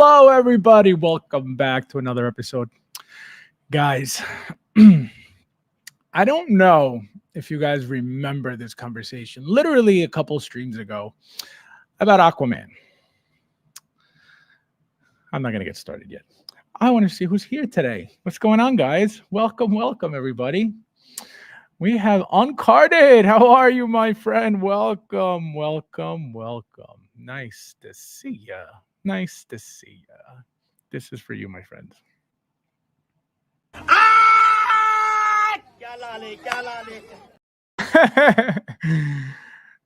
Hello, everybody. Welcome back to another episode. Guys, I don't know if you guys remember this conversation literally a couple streams ago about Aquaman. I'm not going to get started yet. I want to see who's here today. What's going on, guys? Welcome, everybody. We have Uncarded. How are you, my friend? Welcome. Nice to see ya. This is for you, my friend.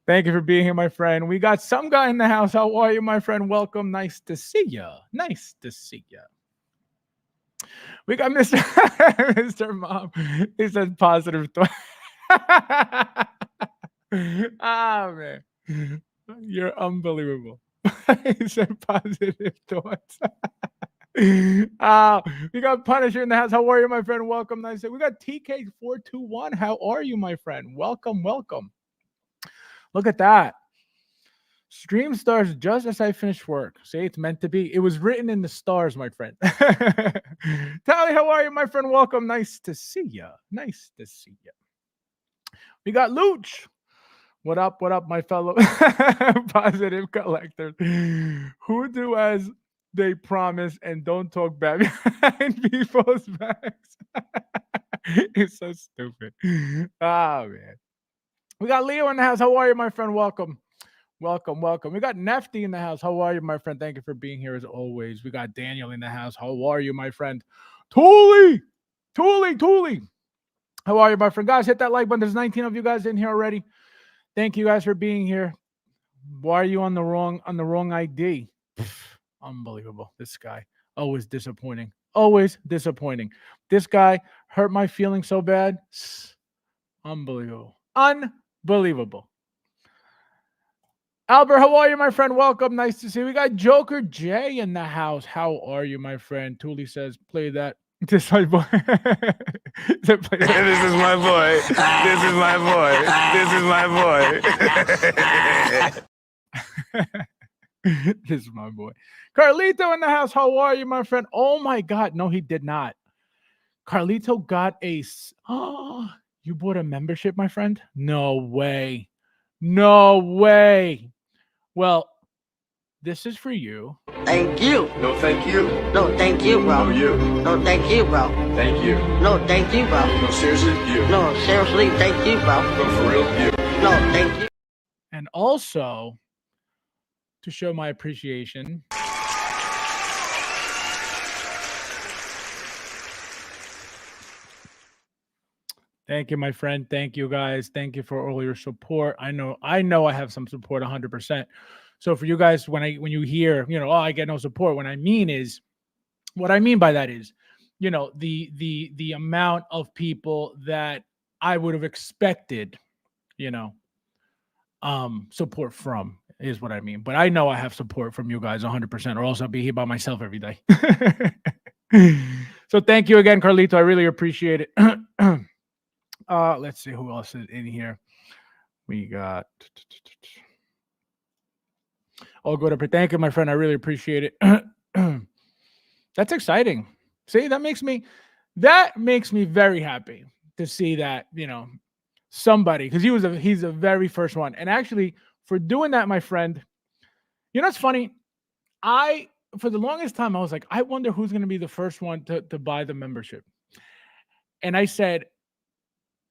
Thank you for being here, my friend. We got some guy in the house. How are you, my friend? Welcome. Nice to see ya. We got Mr. Mr. Mom. He said positive thought. Man. You're unbelievable. He said positive thoughts. We got Punisher in the house. How are you, my friend? Welcome. Nice. We got TK421. How are you, my friend? Welcome. Look at that. Stream starts just as I finish work. See, it's meant to be. It was written in the stars, my friend. Tally, how are you, my friend? Welcome. Nice to see ya. We got Luch. What up, my fellow positive collectors? Who do as they promise and don't talk bad behind people's backs? It's so stupid. Man. We got Leo in the house. How are you, my friend? Welcome. We got Nefty in the house. How are you, my friend? Thank you for being here as always. We got Daniel in the house. How are you, my friend? Tooley. How are you, my friend? Guys, hit that like button. There's 19 of you guys in here already. Thank you guys for being here. Why are you on the wrong ID? Unbelievable. This guy. Always disappointing. This guy hurt my feelings so bad. Unbelievable. Albert, how are you, my friend? Welcome. Nice to see you. We got Joker J in the house. How are you, my friend? Thule says, play that. This is my boy. This is my boy. This is my boy. Carlito in the house. How are you, my friend? Oh my God. No, he did not. Carlito got a... Oh, you bought a membership, my friend? No way. Well, this is for you. Thank you. No, thank you. No, thank you, bro. No, you. No, thank you, bro. Thank you. No, thank you, bro. No, seriously, you. No, seriously, thank you, bro. No, for real, you. No, thank you. And also, to show my appreciation, thank you, my friend. Thank you, guys. Thank you for all your support. I know I have some support 100%. So for you guys, when you hear, I get no support, what I mean by that is, the amount of people that I would have expected, support from is what I mean. But I know I have support from you guys 100%, or else I'll be here by myself every day. So thank you again, Carlito. I really appreciate it. Let's see who else is in here. We got good. Thank you, my friend. I really appreciate it. That's exciting. See, that makes me very happy to see that, somebody, because he's the very first one. And actually, for doing that, my friend, it's funny. For the longest time, I was like, I wonder who's going to be the first one to buy the membership. And I said,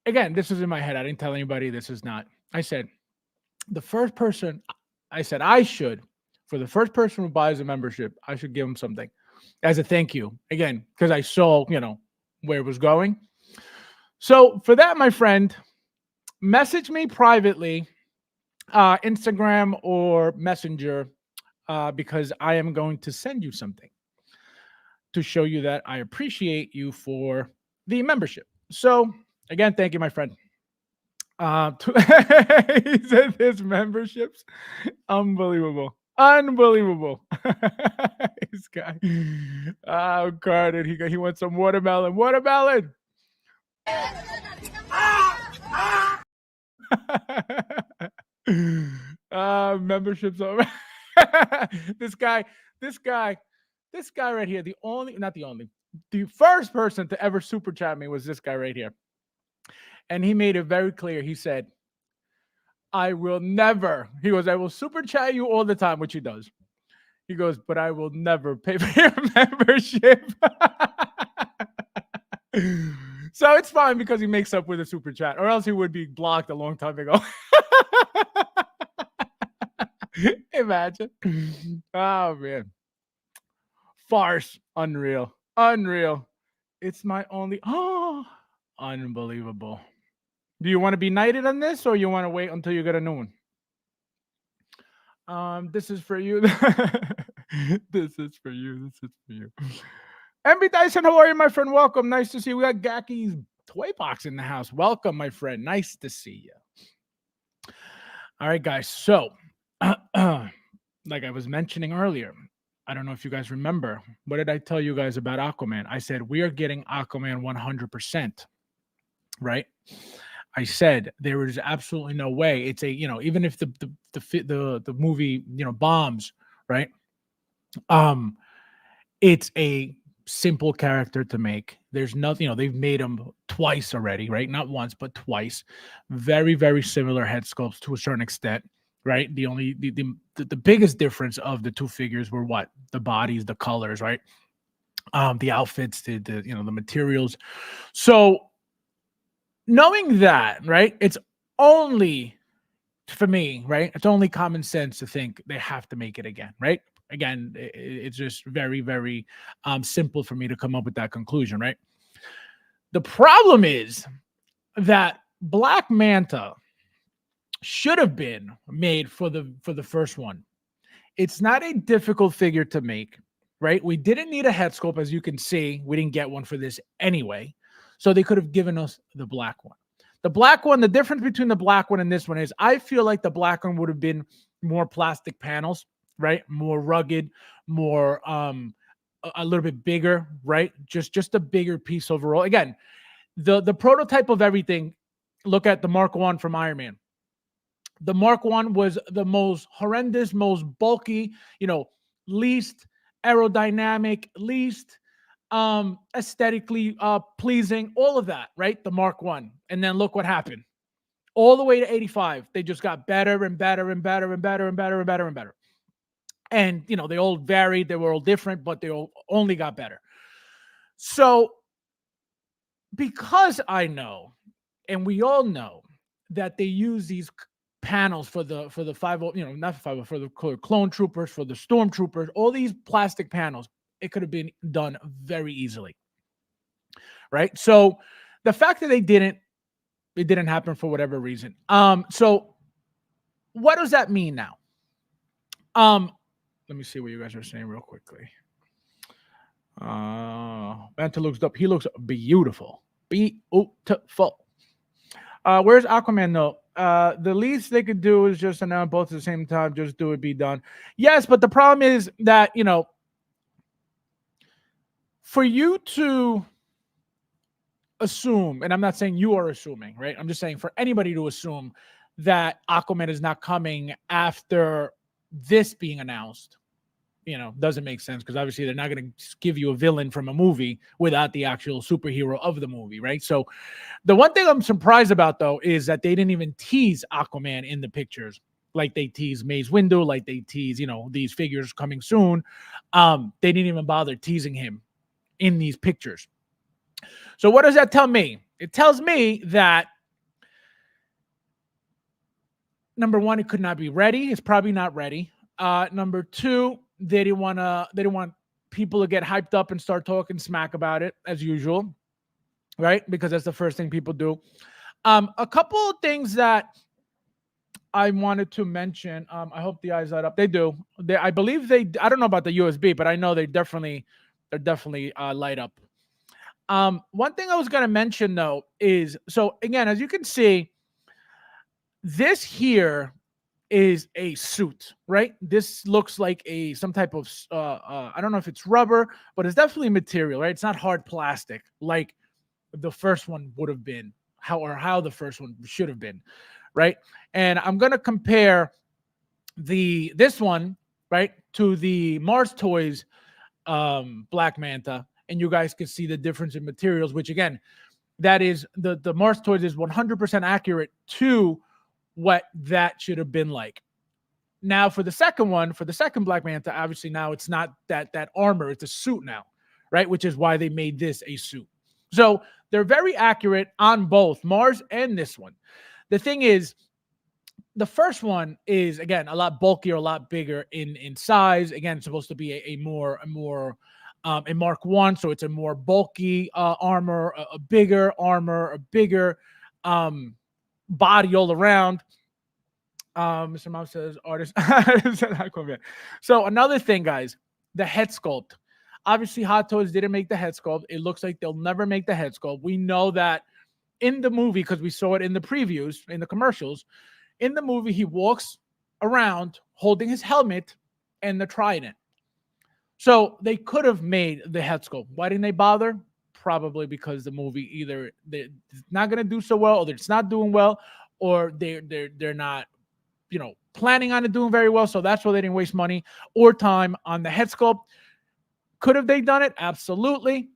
again, this is in my head. I didn't tell anybody. This is not. I said, for the first person who buys a membership, I should give him something as a thank you. Again, because I saw, where it was going. So for that, my friend, message me privately, Instagram or Messenger, because I am going to send you something to show you that I appreciate you for the membership. So again, thank you, my friend. He said his memberships, unbelievable. This guy. Oh, Carter, he wants some watermelon. Memberships over. This guy This guy right here, the first person to ever super chat me was this guy right here. And he made it very clear. He said, I will super chat you all the time, which he does. He goes, but I will never pay for your membership. So it's fine because he makes up with a super chat, or else he would be blocked a long time ago. Imagine. Oh, man. Farce. Unreal. It's my only. Oh, unbelievable. Do you want to be knighted on this, or you want to wait until you get a new one? This is for you. This is for you. MB Dyson, how are you, my friend? Welcome. Nice to see you. We got Gaki's toy box in the house. Welcome, my friend. Nice to see you. All right, guys. So, like I was mentioning earlier, I don't know if you guys remember. What did I tell you guys about Aquaman? I said we are getting Aquaman 100%, right? I said there is absolutely no way. It's even if the movie bombs, right? It's a simple character to make. There's nothing. They've made him twice already, right? Not once, but twice. Very, very similar head sculpts to a certain extent. Right. The biggest difference of the two figures were what? The bodies, the colors, right? The outfits, the materials. So knowing that, right, it's only for me, right? It's only common sense to think they have to make it again, right? Again, it's just very, very simple for me to come up with that conclusion, right? The problem is that Black Manta should have been made for the first one. It's not a difficult figure to make, right? We didn't need a head sculpt, as you can see. We didn't get one for this anyway, so they could have given us the black one. The black one, the difference between the black one and this one is I feel like the black one would have been more plastic panels, right? More rugged, more a little bit bigger, right? Just a bigger piece overall. Again, the prototype of everything. Look at the Mark I from Iron Man. The Mark I was the most horrendous, most bulky, least aerodynamic, least aesthetically pleasing, all of that, right? The Mark I. And then look what happened. All the way to 85. They just got better and better and better and better and better and better and better. And, they all varied. They were all different, but they all only got better. So because I know, and we all know, that they use these panels for the 50, not 50, for the clone troopers, for the stormtroopers, all these plastic panels, it could have been done very easily, right? So the fact that it didn't happen for whatever reason. So what does that mean now? Let me see what you guys are saying real quickly. Manta looks up. He looks beautiful. Beautiful. Where's Aquaman though? The least they could do is just announce both at the same time. Just do it, be done. Yes, but the problem is that, for you to assume, and I'm not saying you are assuming, right? I'm just saying for anybody to assume that Aquaman is not coming after this being announced, doesn't make sense, because obviously they're not going to give you a villain from a movie without the actual superhero of the movie, right? So the one thing I'm surprised about, though, is that they didn't even tease Aquaman in the pictures like they tease Maze Windu, like they tease, these figures coming soon. They didn't even bother teasing him in these pictures. So what does that tell me? It tells me that, number one, it could not be ready. It's probably not ready. Number two, they didn't want people to get hyped up and start talking smack about it as usual, right? Because that's the first thing people do. A couple of things that I wanted to mention. I hope the eyes light up. They do. I believe I don't know about the USB, but I know they're definitely light up. One thing I was going to mention though is, so again, as you can see, this here is a suit, right? This looks like some type of I don't know if it's rubber, but it's definitely material, right? It's not hard plastic like the first one would have been, how the first one should have been, right? And I'm gonna compare this one, right, to the Mars Toys Black Manta, and you guys can see the difference in materials, which again, that is the Mars Toys is 100% accurate to what that should have been like. Now for the second one, for the second Black Manta, obviously now it's not that armor, it's a suit now, right? Which is why they made this a suit. So they're very accurate on both Mars and this one. The thing is, the first one is again a lot bulkier, a lot bigger in size. Again, it's supposed to be a more a Mark One, so it's a more bulky armor, a bigger armor, a bigger body all around. Mr. Mom says artist. So another thing, guys, the head sculpt. Obviously, Hot Toys didn't make the head sculpt. It looks like they'll never make the head sculpt. We know that in the movie because we saw it in the previews, in the commercials. In the movie, he walks around holding his helmet and the trident. So they could have made the head sculpt. Why didn't they bother? Probably because the movie either it's not going to do so well, or it's not doing well, or they're not, planning on it doing very well. So that's why they didn't waste money or time on the head sculpt. Could have they done it? Absolutely.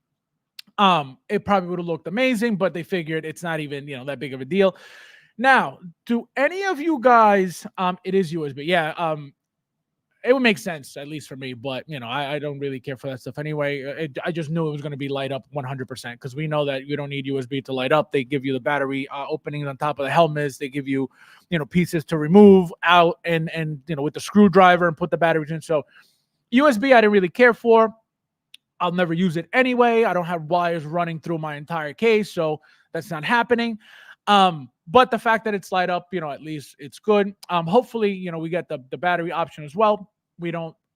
It probably would have looked amazing, but they figured it's not even that big of a deal. Now, do any of you guys? It is USB. Yeah. It would make sense, at least for me, but I don't really care for that stuff anyway. I just knew it was going to be light up 100% because we know that you don't need USB to light up. They give you the battery openings on top of the helmets. They give you, pieces to remove out and with the screwdriver and put the batteries in. So USB, I didn't really care for. I'll never use it anyway. I don't have wires running through my entire case, so that's not happening. But the fact that it's light up, at least it's good. Hopefully, we get the battery option as well.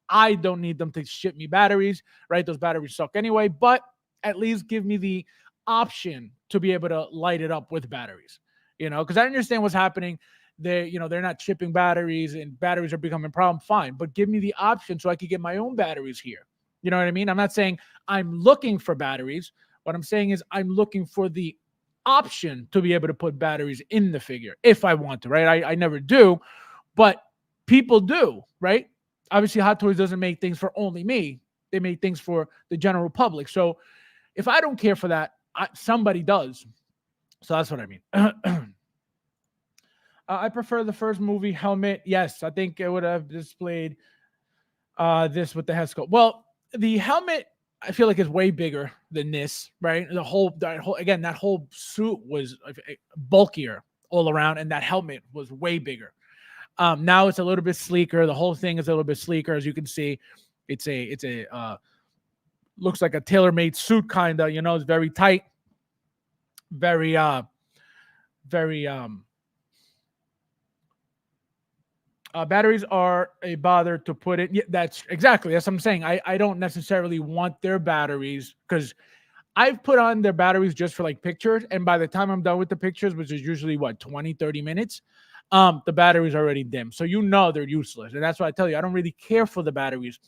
I don't need them to ship me batteries, right? Those batteries suck anyway, but at least give me the option to be able to light it up with batteries, because I understand what's happening. They're not shipping batteries and batteries are becoming a problem. Fine. But give me the option so I could get my own batteries here. You know what I mean? I'm not saying I'm looking for batteries. What I'm saying is I'm looking for the option to be able to put batteries in the figure if I want to, right? I never do, but people do, right? Obviously, Hot Toys doesn't make things for only me. They make things for the general public. So if I don't care for that, somebody does. So that's what I mean. I prefer the first movie helmet. Yes, I think it would have displayed this with the head sculpt. Well, the helmet, I feel like, is way bigger than this, right? That whole suit was bulkier all around, and that helmet was way bigger. Now it's a little bit sleeker. The whole thing is a little bit sleeker, as you can see. It's a looks like a tailor-made suit, kind of. It's very tight, very batteries are a bother to put it. Yeah, that's what I'm saying. I don't necessarily want their batteries because I've put on their batteries just for like pictures. And by the time I'm done with the pictures, which is usually 20, 30 minutes, the battery's already dim. So they're useless. And that's why I tell you, I don't really care for the batteries,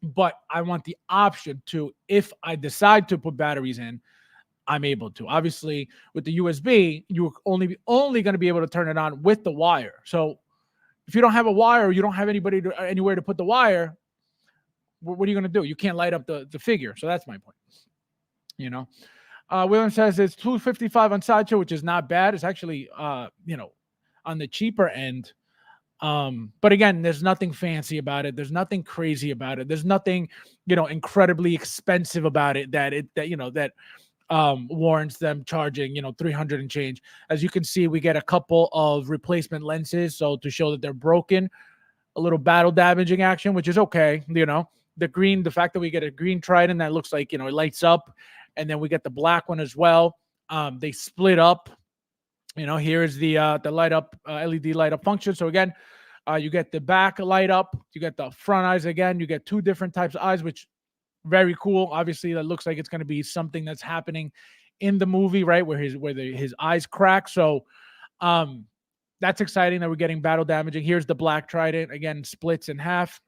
but I want the option to, if I decide to put batteries in, I'm able to. Obviously, with the USB, you're only going to be able to turn it on with the wire. So if you don't have a wire or you don't have anywhere to put the wire, what are you going to do? You can't light up the figure. So that's my point. William says it's $255 on Sideshow, which is not bad. It's actually, on the cheaper end. But again, there's nothing fancy about it. There's nothing crazy about it. There's nothing, incredibly expensive about it that warrants them charging, $300 and change. As you can see, we get a couple of replacement lenses. So to show that they're broken, a little battle damaging action, which is okay. The fact that we get a green trident that looks like, it lights up, and then we get the black one as well. They split up, here's the light up, LED light up function. So again, you get the back light up, you get the front eyes again, you get two different types of eyes, which very cool. Obviously, that looks like it's going to be something that's happening in the movie, right? Where his eyes crack. So that's exciting that we're getting battle damaging. Here's the black trident again, splits in half.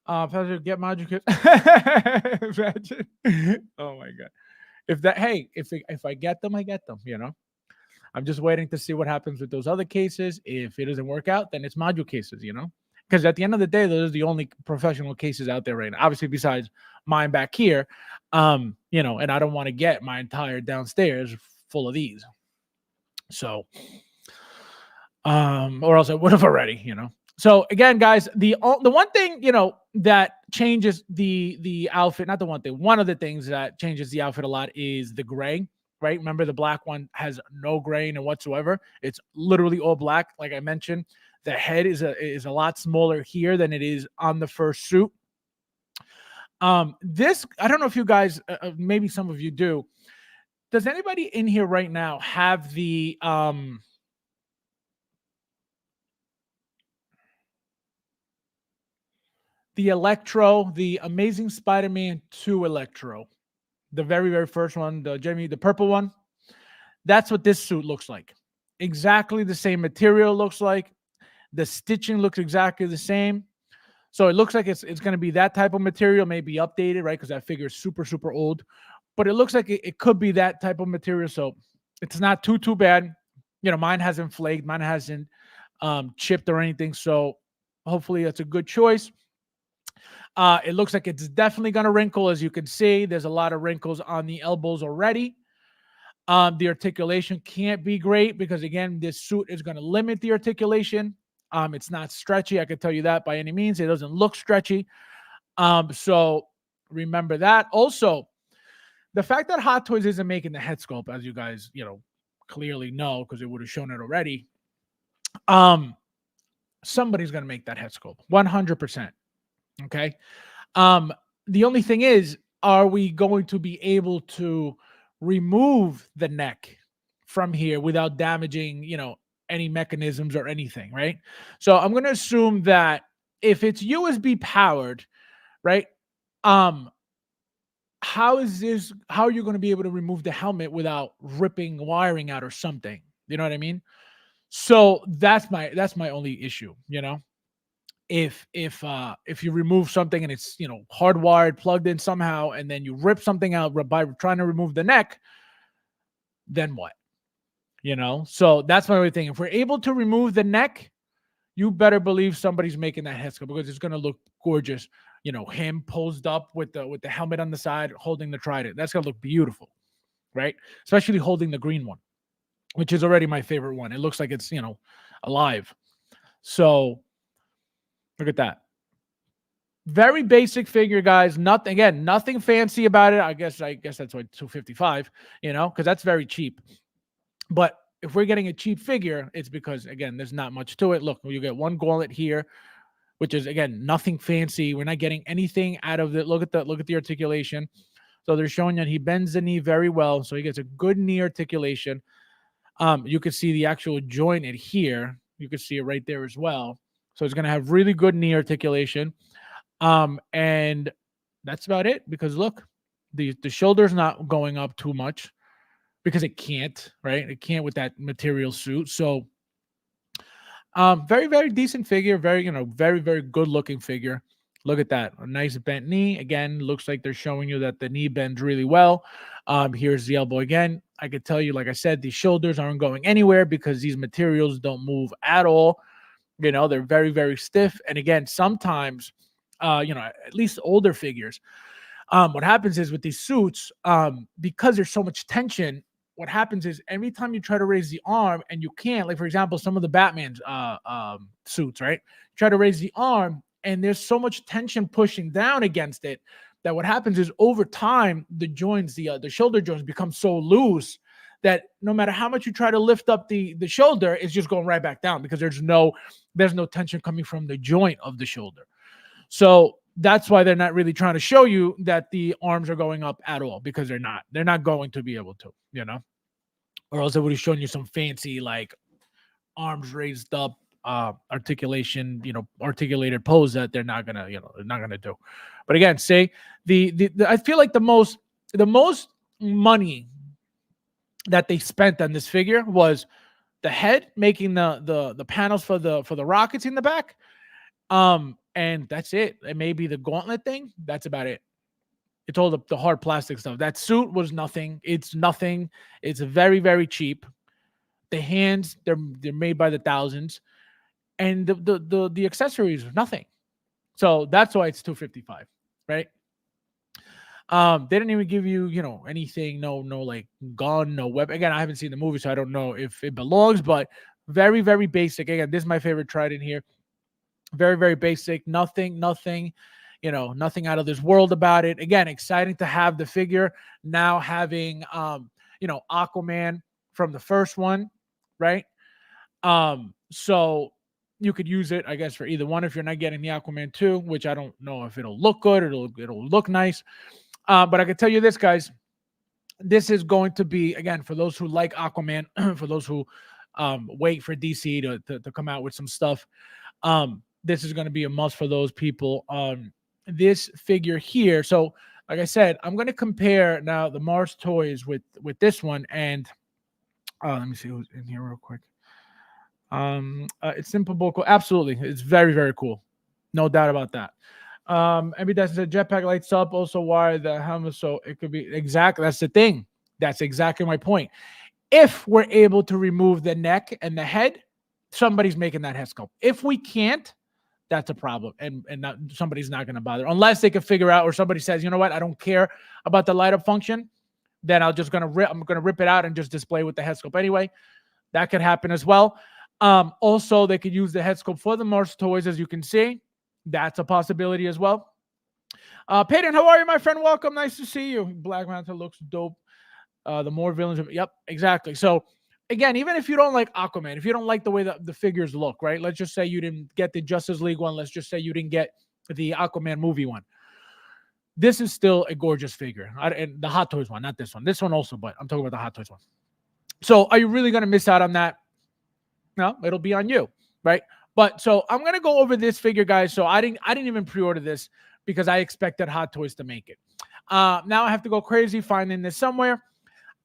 Get magic kit. Imagine. Oh my god! If I get them, I get them. I'm just waiting to see what happens with those other cases. If it doesn't work out, then it's module cases. because at the end of the day, those are the only professional cases out there right now. Obviously, besides mine back here, you know, and I don't want to get my entire downstairs full of these. So, or else I would have already, you know. So again, guys, the one thing, you know, that changes the outfit, not the one thing, one of the things that changes the outfit a lot is the gray, right? Remember, the black one has no gray in it whatsoever. It's literally all black. Like I mentioned, the head is a lot smaller here than it is on the first suit. This, I don't know if you guys, maybe some of you do. Does anybody in here right now have the Electro, the Amazing Spider-Man 2 Electro, the very, very first one, the purple one? That's what this suit looks like. Exactly the same material looks like. The stitching looks exactly the same. So it looks like it's going to be that type of material, maybe updated, right? Because that figure is super, super old. But it looks like it could be that type of material. So it's not too bad. You know, mine hasn't flaked. Mine hasn't chipped or anything. So hopefully that's a good choice. It looks like it's definitely going to wrinkle. As you can see, there's a lot of wrinkles on the elbows already. The articulation can't be great because, again, this suit is going to limit the articulation. It's not stretchy. I can tell you that by any means. It doesn't look stretchy. So remember that. Also, the fact that Hot Toys isn't making the head sculpt, as you guys, you know, clearly know, because it would have shown it already. Somebody's going to make that head sculpt 100%. Okay. The only thing is, are we going to be able to remove the neck from here without damaging, you know, any mechanisms or anything, right? So I'm going to assume that if it's USB powered, right? How are you going to be able to remove the helmet without ripping wiring out or something? You know what I mean? So that's my only issue, you know. If you remove something and it's, you know, hardwired, plugged in somehow, and then you rip something out by trying to remove the neck, then what? You know, so that's my only thing. If we're able to remove the neck, you better believe somebody's making that head sculpt because it's going to look gorgeous. You know, him posed up with the helmet on the side, holding the trident. That's going to look beautiful, right? Especially holding the green one, which is already my favorite one. It looks like it's, you know, alive. So look at that. Very basic figure, guys. Nothing fancy about it. I guess that's why $255, you know, because that's very cheap. But if we're getting a cheap figure, it's because, again, there's not much to it. Look, you get one gauntlet here, which is, again, nothing fancy. We're not getting anything out of it. Look at the articulation. So they're showing that he bends the knee very well. So he gets a good knee articulation. You can see the actual joint in here. You can see it right there as well. So it's going to have really good knee articulation. And that's about it, because look, the shoulder's not going up too much because it can't, right? It can't with that material suit. So very, very decent figure. Very, you know, very, very good looking figure. Look at that. A nice bent knee. Again, looks like they're showing you that the knee bends really well. Here's the elbow again. I could tell you, like I said, the shoulders aren't going anywhere because these materials don't move at all. You know, they're very, very stiff. And again, sometimes, you know, at least older figures, what happens is with these suits, because there's so much tension, what happens is every time you try to raise the arm and you can't, like, for example, some of the Batman's suits, right? Try to raise the arm and there's so much tension pushing down against it that what happens is over time, the joints, the shoulder joints become so loose that no matter how much you try to lift up the shoulder, it's just going right back down because there's no tension coming from the joint of the shoulder. So that's why they're not really trying to show you that the arms are going up at all, because they're not going to be able to, you know, or else they would have shown you some fancy, like, arms raised up, articulation, you know, articulated pose that they're not gonna do. But again, say the I feel like the most money that they spent on this figure was the head, making the panels for the rockets in the back. And that's it. And maybe the gauntlet thing. That's about it. It's all the hard plastic stuff. That suit was nothing. It's nothing. It's very, very cheap. The hands, they're made by the thousands. and the accessories nothing. So that's why it's 255, right? They didn't even give you, anything, no like gun, no weapon. Again, I haven't seen the movie, so I don't know if it belongs, but very, very basic. Again, this is my favorite trident here. Very, very basic. Nothing, nothing out of this world about it. Again, exciting to have the figure now having Aquaman from the first one, right? So you could use it, I guess, for either one if you're not getting the Aquaman 2, which I don't know if it'll look good, it'll look nice. But I can tell you this, guys. This is going to be, again, for those who like Aquaman, for those who wait for DC to come out with some stuff. This is going to be a must for those people. This figure here. So, like I said, I'm going to compare now the Mars toys with this one. And let me see who's in here real quick. It's simple, cool. Absolutely, it's very, very cool. No doubt about that. Maybe that's the jetpack lights up. Also, wire the helmet, so it could be exactly. That's the thing. That's exactly my point. If we're able to remove the neck and the head, somebody's making that head sculpt. If we can't, that's a problem, and somebody's not going to bother unless they can figure out, or somebody says, you know what, I don't care about the light up function. Then I'm gonna rip it out and just display with the head sculpt anyway. That could happen as well. Also, they could use the head sculpt for the Mars toys, as you can see. That's a possibility as well. Peyton, how are you, my friend? Welcome. Nice to see you. Black Manta looks dope. The more villains. Yep, exactly. So, again, even if you don't like Aquaman, if you don't like the way the figures look, right? Let's just say you didn't get the Justice League one. Let's just say you didn't get the Aquaman movie one. This is still a gorgeous figure. And the Hot Toys one, not this one. This one also, but I'm talking about the Hot Toys one. So, are you really going to miss out on that? No, it'll be on you, right? But so I'm gonna go over this figure, guys. So I didn't even pre-order this because I expected Hot Toys to make it. Now I have to go crazy finding this somewhere.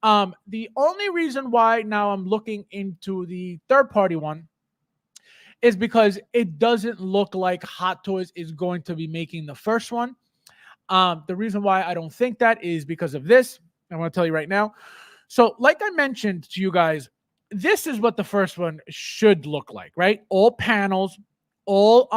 The only reason why now I'm looking into the third-party one is because it doesn't look like Hot Toys is going to be making the first one. The reason why I don't think that is because of this. I want to tell you right now. So, like I mentioned to you guys, this is what the first one should look like, right? All panels, all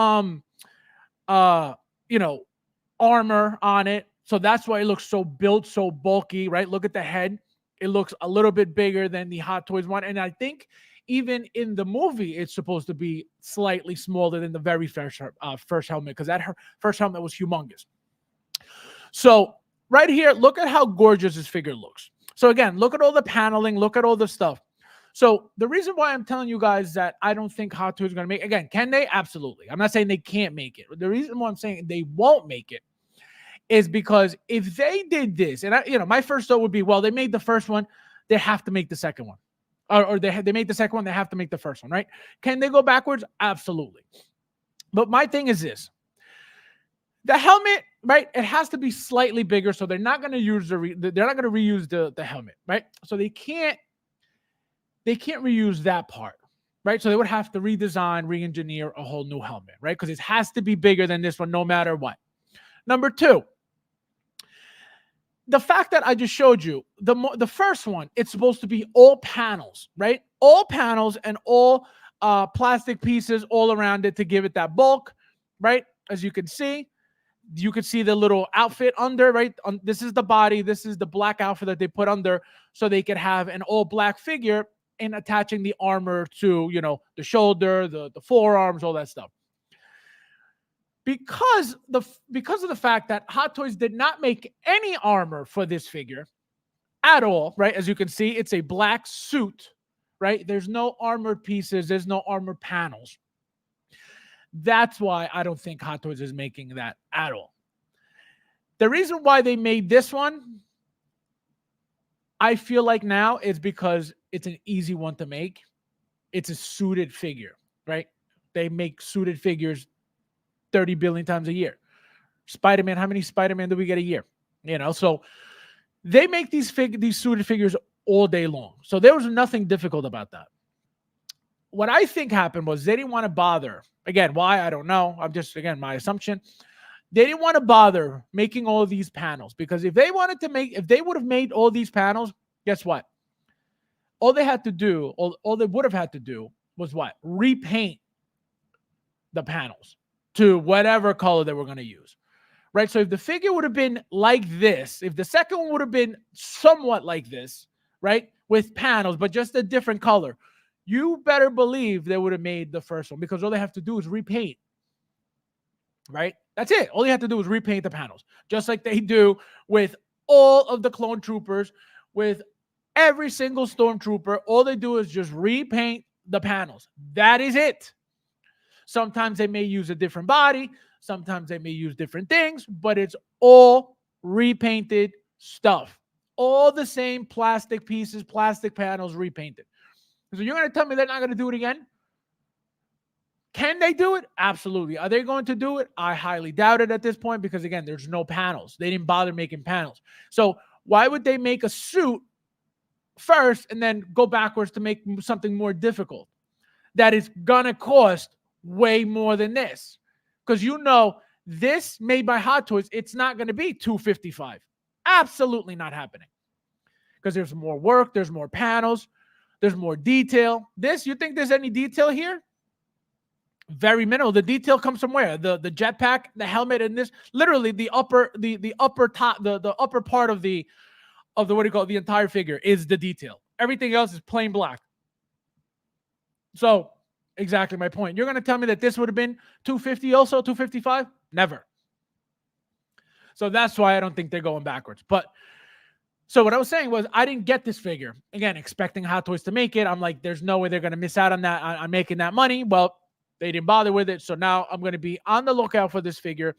armor on it. So that's why it looks so built, so bulky, right? Look at the head. It looks a little bit bigger than the Hot Toys one. And I think even in the movie, it's supposed to be slightly smaller than the very first helmet, because that first helmet was humongous. So right here, look at how gorgeous this figure looks. So again, look at all the paneling, look at all the stuff. So the reason why I'm telling you guys that I don't think Hot Toys is going to make, again, can they? Absolutely. I'm not saying they can't make it. The reason why I'm saying they won't make it is because if they did this, and my first thought would be, well, they made the first one, they have to make the second one. Or they made the second one, they have to make the first one, right? Can they go backwards? Absolutely. But my thing is this. The helmet, right? It has to be slightly bigger, so they're not going to use they're not going to reuse the helmet, right? So they can't reuse that part, right? So they would have to redesign, re-engineer a whole new helmet, right? Because it has to be bigger than this one no matter what. Number two, the fact that I just showed you, the first one, it's supposed to be all panels, right? All panels and all plastic pieces all around it to give it that bulk, right? As you can see the little outfit under, right? This is the body. This is the black outfit that they put under so they could have an all black figure and attaching the armor to, the shoulder, the forearms, all that stuff. Because of the fact that Hot Toys did not make any armor for this figure at all, right? As you can see, it's a black suit, right? There's no armored pieces. There's no armored panels. That's why I don't think Hot Toys is making that at all. The reason why they made this one, I feel like now, is because it's an easy one to make. It's a suited figure, right? They make suited figures 30 billion times a year. Spider-Man, how many Spider-Man do we get a year? So they make these suited figures all day long. So there was nothing difficult about that. What I think happened was they didn't want to bother. Again, why? I don't know. I'm just, again, my assumption. They didn't want to bother making all of these panels, because if they would have made all these panels, guess what? All they would have had to do was what? Repaint the panels to whatever color that we're going to use, right? So if the figure would have been like this, if the second one would have been somewhat like this, right, with panels, but just a different color, you better believe they would have made the first one, because all they have to do is repaint, right? That's it. All you have to do is repaint the panels, just like they do with all of the clone troopers, with every single stormtrooper. All they do is just repaint the panels. That is it. Sometimes they may use a different body. Sometimes they may use different things, but it's all repainted stuff. All the same plastic pieces, plastic panels repainted. So you're going to tell me they're not going to do it again? Can they do it? Absolutely. Are they going to do it? I highly doubt it at this point, because, again, there's no panels. They didn't bother making panels. So why would they make a suit first and then go backwards to make something more difficult that is going to cost way more than this? Because this made by Hot Toys, it's not going to be $255. Absolutely not happening. Because there's more work, there's more panels, there's more detail. This, you think there's any detail here? Very minimal. The detail comes from where? The jetpack, the helmet, and this, literally the upper top, the upper part of the what do you call it, the entire figure is the detail. Everything else is plain black. So exactly my point. You're going to tell me that this would have been $250 also, $255? Never. So that's why I don't think they're going backwards. But so what I was saying was, I didn't get this figure, again, expecting Hot Toys to make it. I'm like, there's no way they're going to miss out on that, on making that money. Well, they didn't bother with it. So now I'm going to be on the lookout for this figure.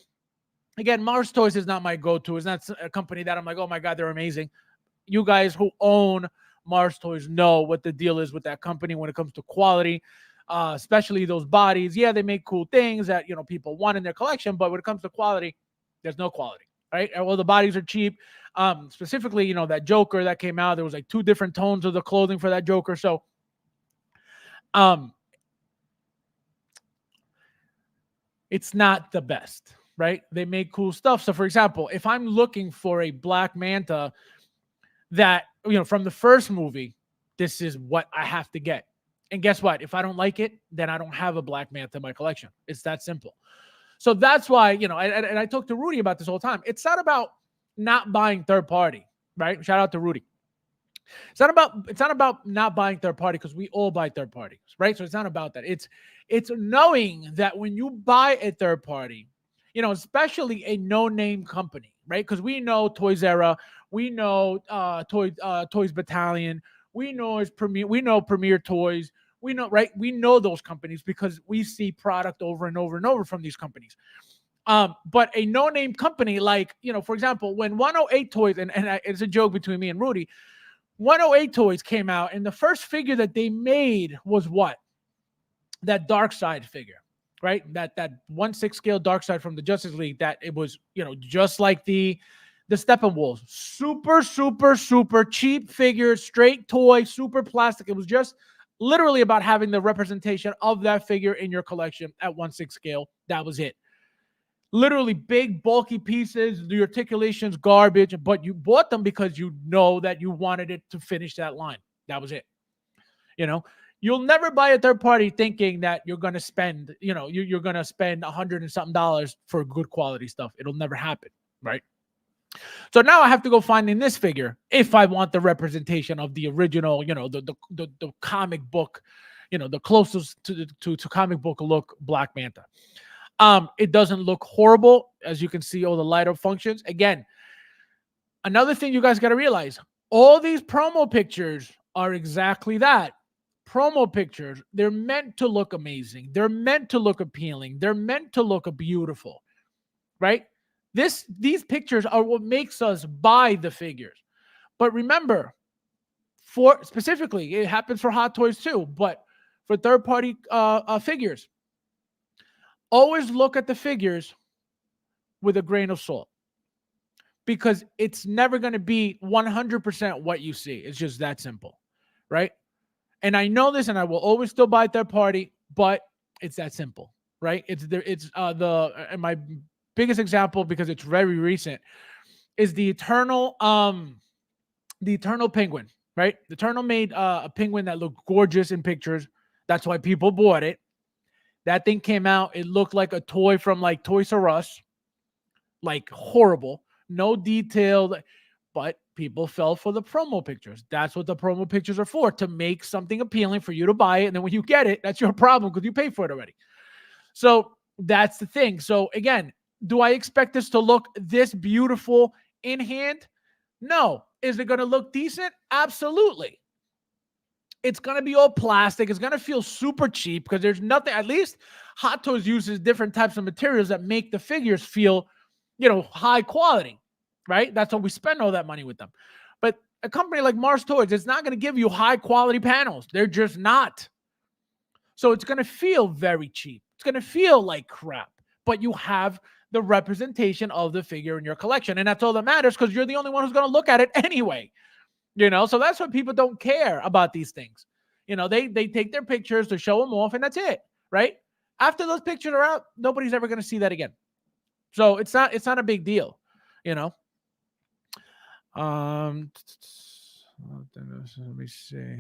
Again, Mars Toys is not my go-to. It's not a company that I'm like, oh my God, they're amazing. You guys who own Mars Toys know what the deal is with that company when it comes to quality, especially those bodies. Yeah, they make cool things that, people want in their collection, but when it comes to quality, there's no quality, right? Well, the bodies are cheap. Specifically, that Joker that came out, there was like 2 different tones of the clothing for that Joker. So, it's not the best, right? They make cool stuff. So, for example, if I'm looking for a Black Manta that, from the first movie, this is what I have to get. And guess what? If I don't like it, then I don't have a Black Manta in my collection. It's that simple. So that's why, and I talk to Rudy about this all the time. It's not about not buying third party, right? Shout out to Rudy. It's not about not buying third party, because we all buy third parties, right? So it's not about that. It's knowing that when you buy a third party, especially a no-name company, right? Because we know Toys Era, we know Toys Battalion, we know Premier Toys, we know, right? We know those companies because we see product over and over and over from these companies. But a no-name company like, for example, when 108 Toys, and it's a joke between me and Rudy, 108 Toys came out, and the first figure that they made was what? That Darkseid figure, right? That 1/6 scale Darkseid from the Justice League, that it was, just like the Steppenwolves. Super, super, super cheap figure, straight toy, super plastic. It was just literally about having the representation of that figure in your collection at 1/6 scale. That was it. Literally big, bulky pieces, the articulation's garbage, but you bought them because you know that you wanted it to finish that line. That was it. You'll never buy a third party thinking that you're going to spend, you're going to spend $100 and something for good quality stuff. It'll never happen, right? So now I have to go find in this figure if I want the representation of the original, the comic book, the closest to comic book look Black Manta. It doesn't look horrible, as you can see all the light up functions. Again, another thing you guys got to realize, all these promo pictures are exactly that. Promo pictures, they're meant to look amazing. They're meant to look appealing. They're meant to look beautiful, right? These pictures are what makes us buy the figures. But remember, specifically, it happens for Hot Toys too, but for third-party figures, always look at the figures with a grain of salt, because it's never going to be 100% what you see. It's just that simple, right? And I know this, and I will always still buy third party, but it's that simple, right? And my biggest example, because it's very recent, is the Eternal Penguin, right? The Eternal made a penguin that looked gorgeous in pictures. That's why people bought it. That thing came out. It looked like a toy from like Toys R Us, like horrible, no detail, but people fell for the promo pictures. That's what the promo pictures are for, to make something appealing for you to buy it. And then when you get it, that's your problem because you paid for it already. So that's the thing. So again, do I expect this to look this beautiful in hand? No. Is it going to look decent? Absolutely. It's going to be all plastic. It's going to feel super cheap because there's nothing, at least Hot Toys uses different types of materials that make the figures feel, high quality, right? That's why we spend all that money with them. But a company like Mars Toys, it's not going to give you high quality panels. They're just not. So it's going to feel very cheap. It's going to feel like crap, but you have the representation of the figure in your collection. And that's all that matters because you're the only one who's going to look at it anyway. So that's why people don't care about these things. They take their pictures to show them off and that's it, right? After those pictures are out, nobody's ever going to see that again. So it's not a big deal, Let me see.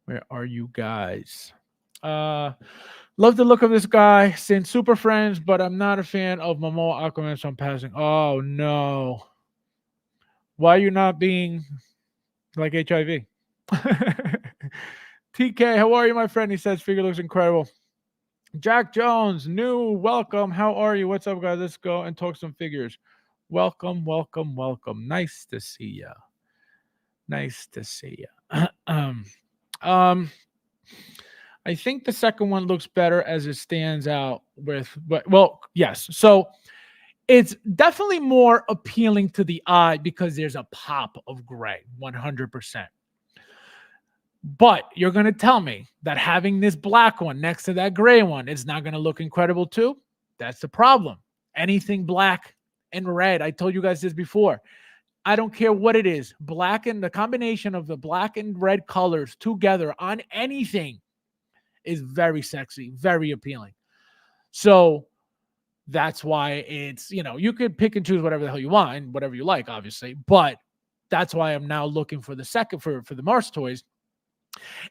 Where are you guys? Love the look of this guy. Saying super friends, but I'm not a fan of Momoa Aquaman, so I'm passing. Oh no. Why are you not being like HIV? TK, how are you, my friend? He says figure looks incredible. Jack Jones, new, welcome. How are you? What's up, guys? Let's go and talk some figures. Welcome. Nice to see ya. I think the second one looks better as it stands out yes. So it's definitely more appealing to the eye because there's a pop of gray, 100%. But you're going to tell me that having this black one next to that gray one is not going to look incredible too? That's the problem. Anything black and red, I told you guys this before. I don't care what it is. Black and the combination of the black and red colors together on anything is very sexy, very appealing. So that's why it's, you could pick and choose whatever the hell you want and whatever you like, obviously. But that's why I'm now looking for the second for the Mars Toys.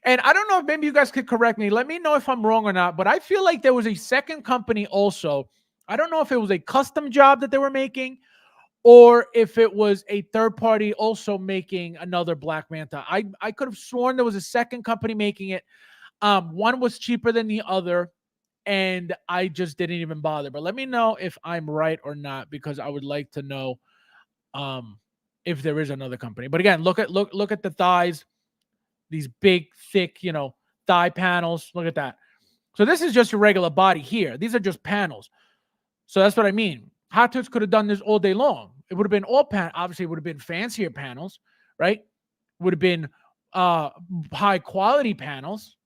And I don't know if maybe you guys could correct me. Let me know if I'm wrong or not. But I feel like there was a second company also. I don't know if it was a custom job that they were making or if it was a third party also making another Black Manta. I could have sworn there was a second company making it. One was cheaper than the other, and I just didn't even bother. But let me know if I'm right or not, because I would like to know if there is another company. But again, look at the thighs. These big, thick, thigh panels. Look at that. So this is just your regular body here. These are just panels. So that's what I mean. Hot Toys could have done this all day long. It would have been obviously it would have been fancier panels, right? Would have been high quality panels.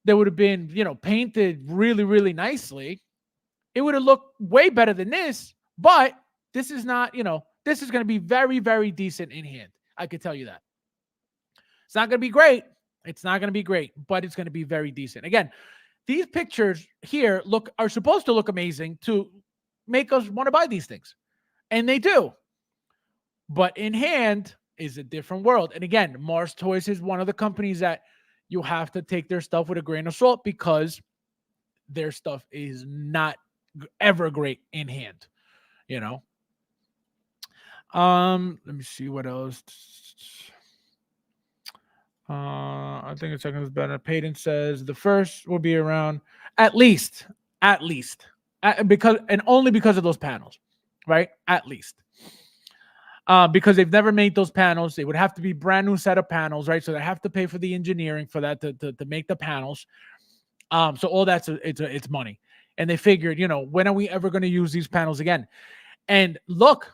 They would have been, painted really, really nicely. It would have looked way better than this, but this is not, this is going to be very, very decent in hand. I could tell you that. It's not going to be great. But it's going to be very decent. Again, these pictures here are supposed to look amazing to make us want to buy these things. And they do. But in hand is a different world. And again, Mars Toys is one of the companies that you have to take their stuff with a grain of salt because their stuff is not ever great in hand, Let me see what else. I think a second is better. Payton says the first will be around at least, because only because of those panels, right? At least. Because they've never made those panels. They would have to be brand new set of panels, right? So they have to pay for the engineering for that to make the panels. So all that's it's money. And they figured, when are we ever going to use these panels again? And look,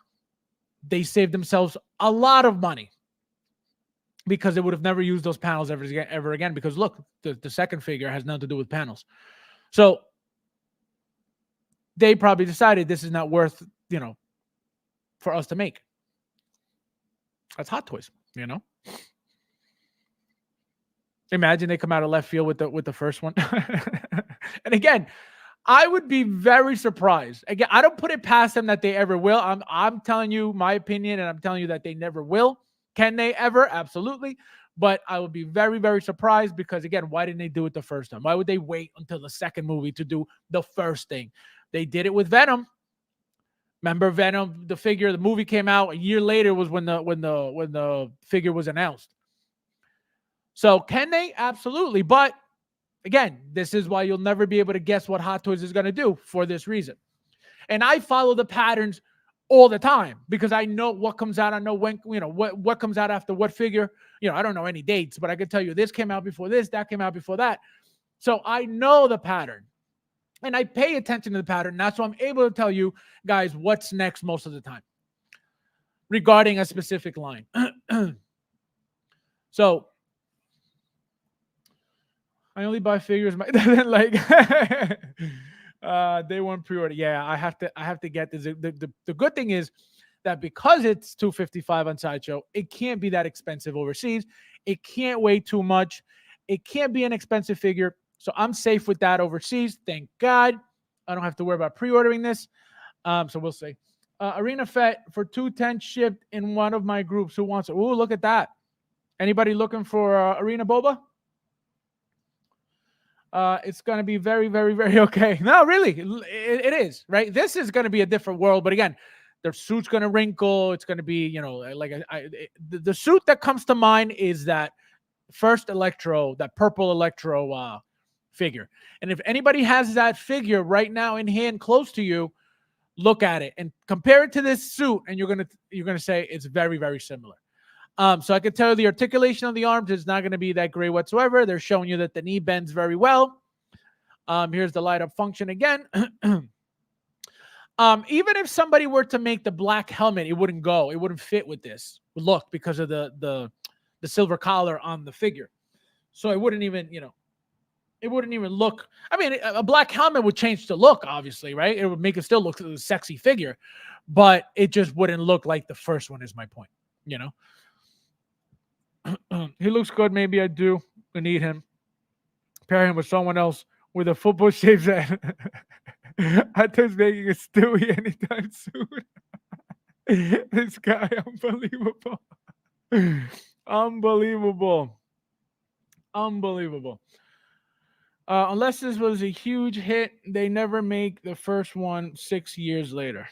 they saved themselves a lot of money because they would have never used those panels ever again. Because look, the second figure has nothing to do with panels. So they probably decided this is not worth, for us to make. That's Hot Toys, Imagine they come out of left field with the first one. And again, I would be very surprised. Again, I don't put it past them that they ever will. I'm telling you my opinion, and I'm telling you that they never will. Can they ever? Absolutely. But I would be very, very surprised because, again, why didn't they do it the first time? Why would they wait until the second movie to do the first thing? They did it with Venom. Remember Venom, the figure, the movie came out a year later was when the figure was announced. So can they? Absolutely. But again, this is why you'll never be able to guess what Hot Toys is going to do for this reason. And I follow the patterns all the time because I know what comes out. I know when, what comes out after what figure. I don't know any dates, but I can tell you this came out before this, that came out before that. So I know the pattern and I pay attention to the pattern. That's why I'm able to tell you guys what's next most of the time regarding a specific line. So I only buy figures like they weren't pre-order. Yeah, I have to get this. The good thing is that because it's $255 on Sideshow, it can't be that expensive overseas. It can't weigh too much. It can't be an expensive figure. So I'm safe with that overseas. Thank God. I don't have to worry about pre-ordering this. So we'll see. Arena Fet for $210 shipped in one of my groups. Who wants it? Ooh, look at that. Anybody looking for Arena Boba? It's going to be very, very, very okay. No, really, it is, right? This is going to be a different world. But again, the suit's going to wrinkle. It's going to be, like the suit that comes to mind is that first Electro, that purple Electro figure. And if anybody has that figure right now in hand close to you, look at it and compare it to this suit. And you're going to say it's very, very similar. So I can tell you the articulation of the arms is not going to be that great whatsoever. They're showing you that the knee bends very well. Here's the light up function again. Even if somebody were to make the black helmet, it wouldn't go. It wouldn't fit with this look because of the silver collar on the figure. So it wouldn't even, it wouldn't even look. I mean, a black helmet would change the look, obviously, right? It would make it still look like a sexy figure, but it just wouldn't look like the first one is my point, He looks good. Maybe I do. I need him. Pair him with someone else with a football shaped head. I just making a Stewie anytime soon. This guy, unbelievable. Unbelievable. Unless this was a huge hit, they never make the first one 6 years later.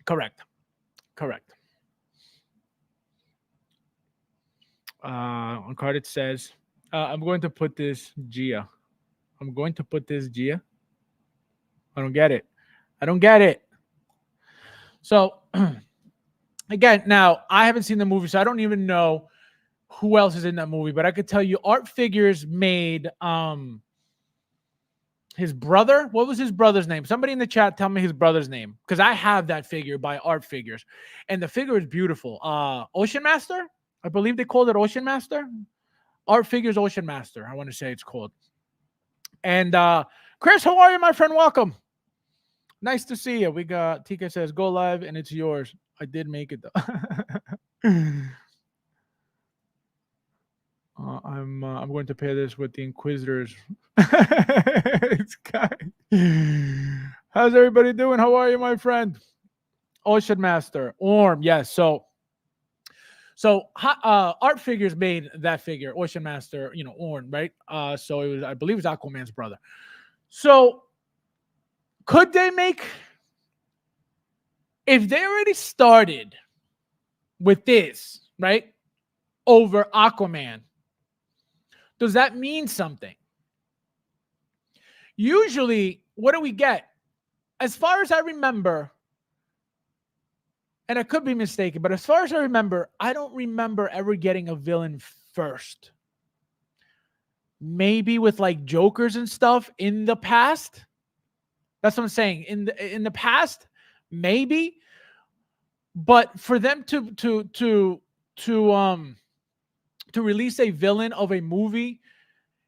Correct. On card it says, I'm going to put this Gia. I don't get it. So, again, now, I haven't seen the movie, so I don't even know who else is in that movie, but I could tell you Art Figures made his brother. What was his brother's name? Somebody in the chat tell me his brother's name, because I have that figure by Art Figures, and the figure is beautiful. Ocean Master? I believe they called it Ocean Master. Art Figures Ocean Master, I want to say it's called. And Chris, how are you, my friend? Welcome. Nice to see you. We got TK says, go live and it's yours. I did make it though. I'm going to pair this with the Inquisitors. It's how's everybody doing? How are you, my friend? Ocean Master. Orm, yes. So Art Figures made that figure, Ocean Master, Orn, right? So it was, I believe, it was Aquaman's brother. So could they make, if they already started with this, right, over Aquaman, does that mean something? Usually, what do we get? As far as I remember, and I could be mistaken, but as far as I remember, I don't remember ever getting a villain first. Maybe with like Jokers and stuff in the past. That's what I'm saying. In the past, maybe. But for them to release a villain of a movie,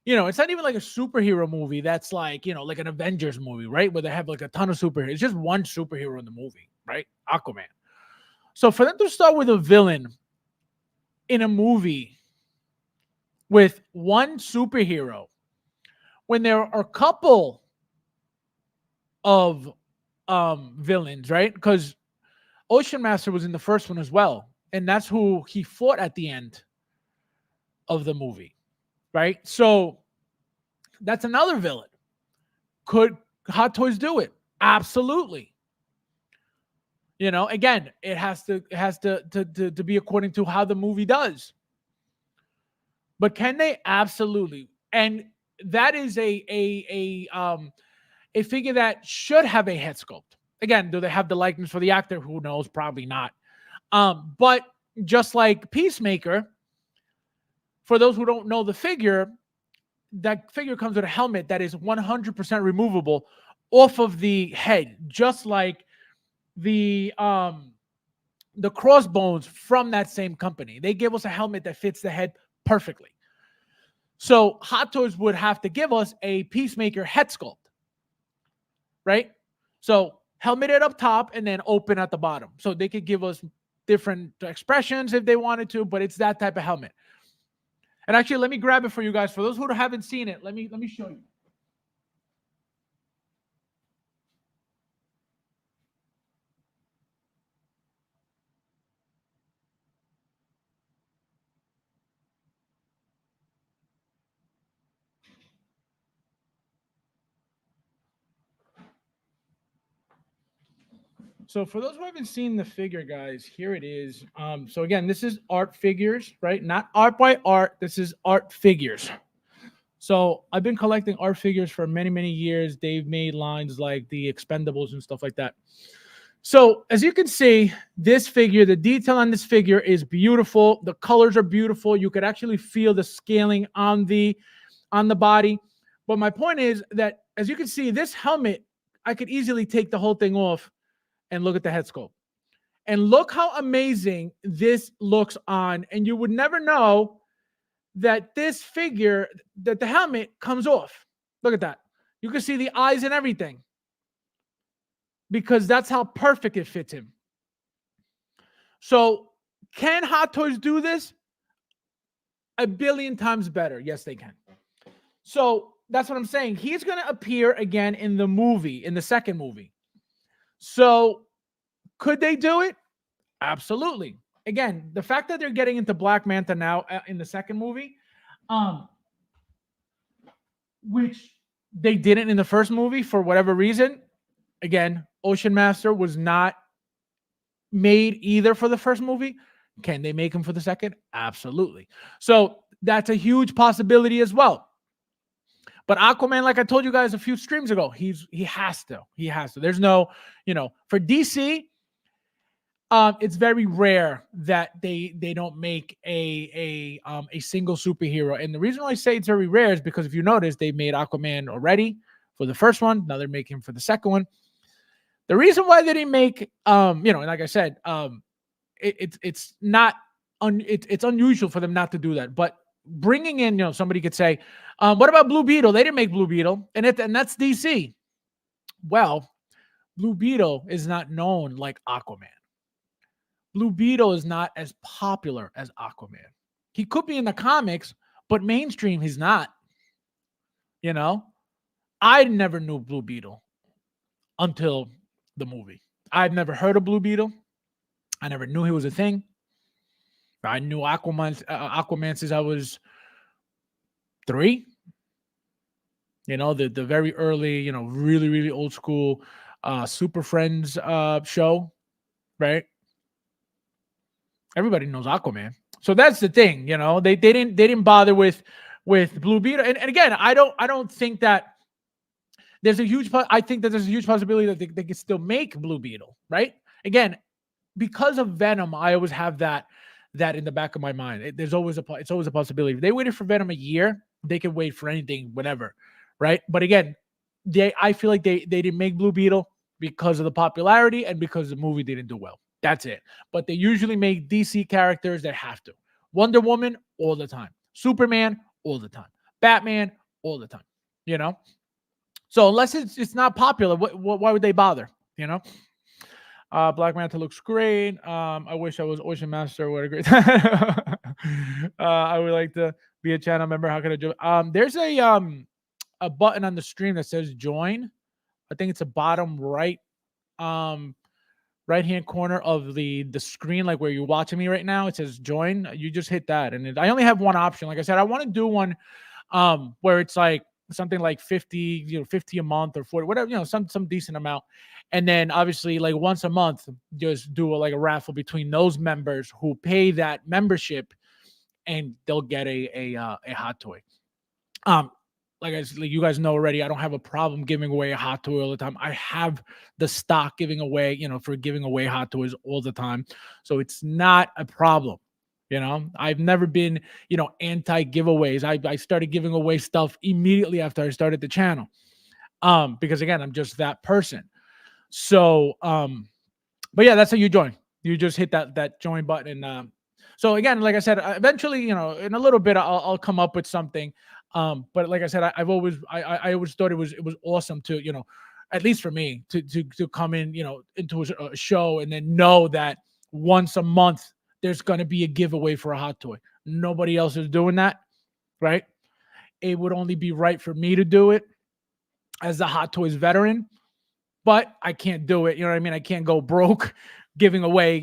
it's not even like a superhero movie that's like, like an Avengers movie, right? Where they have like a ton of superheroes. It's just one superhero in the movie, right? Aquaman. So for them to start with a villain in a movie with one superhero, when there are a couple of villains, right? Because Ocean Master was in the first one as well. And that's who he fought at the end, of the movie, right? So that's another villain. Could Hot Toys do it? Absolutely. You know, again, it has to be according to how the movie does. But can they? Absolutely. And that is a figure that should have a head sculpt. Again, do they have the likeness for the actor? Who knows? Probably not. But just like Peacemaker, for those who don't know the figure, that figure comes with a helmet that is 100% removable off of the head, just like the crossbones from that same company. They give us a helmet that fits the head perfectly. So Hot Toys would have to give us a Peacemaker head sculpt, right? So helmet it up top and then open at the bottom. So they could give us different expressions if they wanted to, but it's that type of helmet. And actually, let me grab it for you guys. For those who haven't seen it, let me show you. So for those who haven't seen the figure, guys, here it is. So again, this is Art Figures, right? Not Art by Art. This is Art Figures. So I've been collecting art figures for many, many years. They've made lines like the Expendables and stuff like that. So as you can see, this figure, the detail on this figure is beautiful. The colors are beautiful. You could actually feel the scaling on the body. But my point is that, as you can see, this helmet, I could easily take the whole thing off and look at the head sculpt. And look how amazing this looks on. And you would never know that this figure, that the helmet comes off. Look at that. You can see the eyes and everything, because that's how perfect it fits him. So can Hot Toys do this? A billion times better. Yes, they can. So that's what I'm saying. He's going to appear again in the movie, in the second movie. So could they do it? Absolutely. Again, the fact that they're getting into Black Manta now in the second movie, which they didn't in the first movie for whatever reason. Again, Ocean Master was not made either for the first movie. Can they make him for the second? Absolutely. So that's a huge possibility as well. But Aquaman, like I told you guys a few streams ago, he has to. He has to. There's no, for DC, it's very rare that they don't make a single superhero. And the reason why I say it's very rare is because if you notice, they made Aquaman already for the first one. Now they're making him for the second one. The reason why they didn't make, and like I said, it's unusual for them not to do that. But bringing in, somebody could say, what about Blue Beetle? They didn't make Blue Beetle, and that's DC. Well, Blue Beetle is not known like Aquaman. Blue Beetle is not as popular as Aquaman. He could be in the comics, but mainstream he's not. I never knew Blue Beetle until the movie. I've never heard of Blue Beetle. I never knew he was a thing. I knew Aquaman since I was 3. The very early, really, really old school Super Friends show, right? Everybody knows Aquaman. So that's the thing, they didn't bother with Blue Beetle. And again, I don't think that there's a huge possibility that they can still make Blue Beetle, right? Again, because of Venom, I always have that in the back of my mind. It's always a possibility. If they waited for Venom a year, they can wait for anything, whatever, right? But again, I feel like they didn't make Blue Beetle because of the popularity and because the movie didn't do well. That's it. But they usually make DC characters that have to. Wonder Woman all the time. Superman all the time. Batman all the time. So unless it's not popular, why would they bother? Black Manta looks great. I wish I was Ocean Master. What a great I would like to be a channel member. How can I do it? There's a button on the stream that says join. I think it's a bottom right right hand corner of the screen, like where you're watching me right now. It says join. You just hit that, and I only have one option. Like I said, I want to do one where it's like something like 50, 50 a month or 40, whatever, some decent amount. And then obviously like once a month, just do like a raffle between those members who pay that membership, and they'll get a hot toy. Like you guys know already, I don't have a problem giving away a hot toy all the time. I have the stock giving away, for giving away hot toys all the time. So it's not a problem. I've never been, anti giveaways. I started giving away stuff immediately after I started the channel. Because again, I'm just that person. So, but yeah, that's how you join. You just hit that join button. So again, like I said, eventually, in a little bit, I'll come up with something. But like I said, I always thought it was awesome to, at least for me to come in, into a show and then know that once a month there's going to be a giveaway for a hot toy. Nobody else is doing that, right? It would only be right for me to do it as a Hot Toys veteran, but I can't do it. You know what I mean? I can't go broke giving away,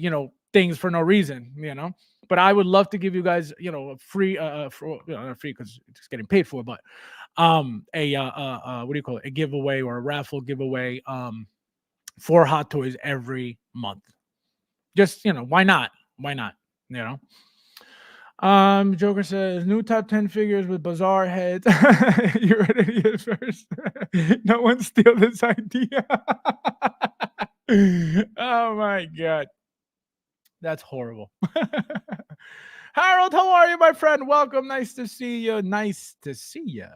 things for no reason, But I would love to give you guys, a free, not free because it's getting paid for, but what do you call it? A giveaway or a raffle giveaway for Hot Toys every month. Just, why not? Why not? Joker says new top 10 figures with bizarre heads. You ready to hear first? No one steal this idea. Oh my god. That's horrible. Harold, how are you, my friend? Welcome. Nice to see you. Nice to see you.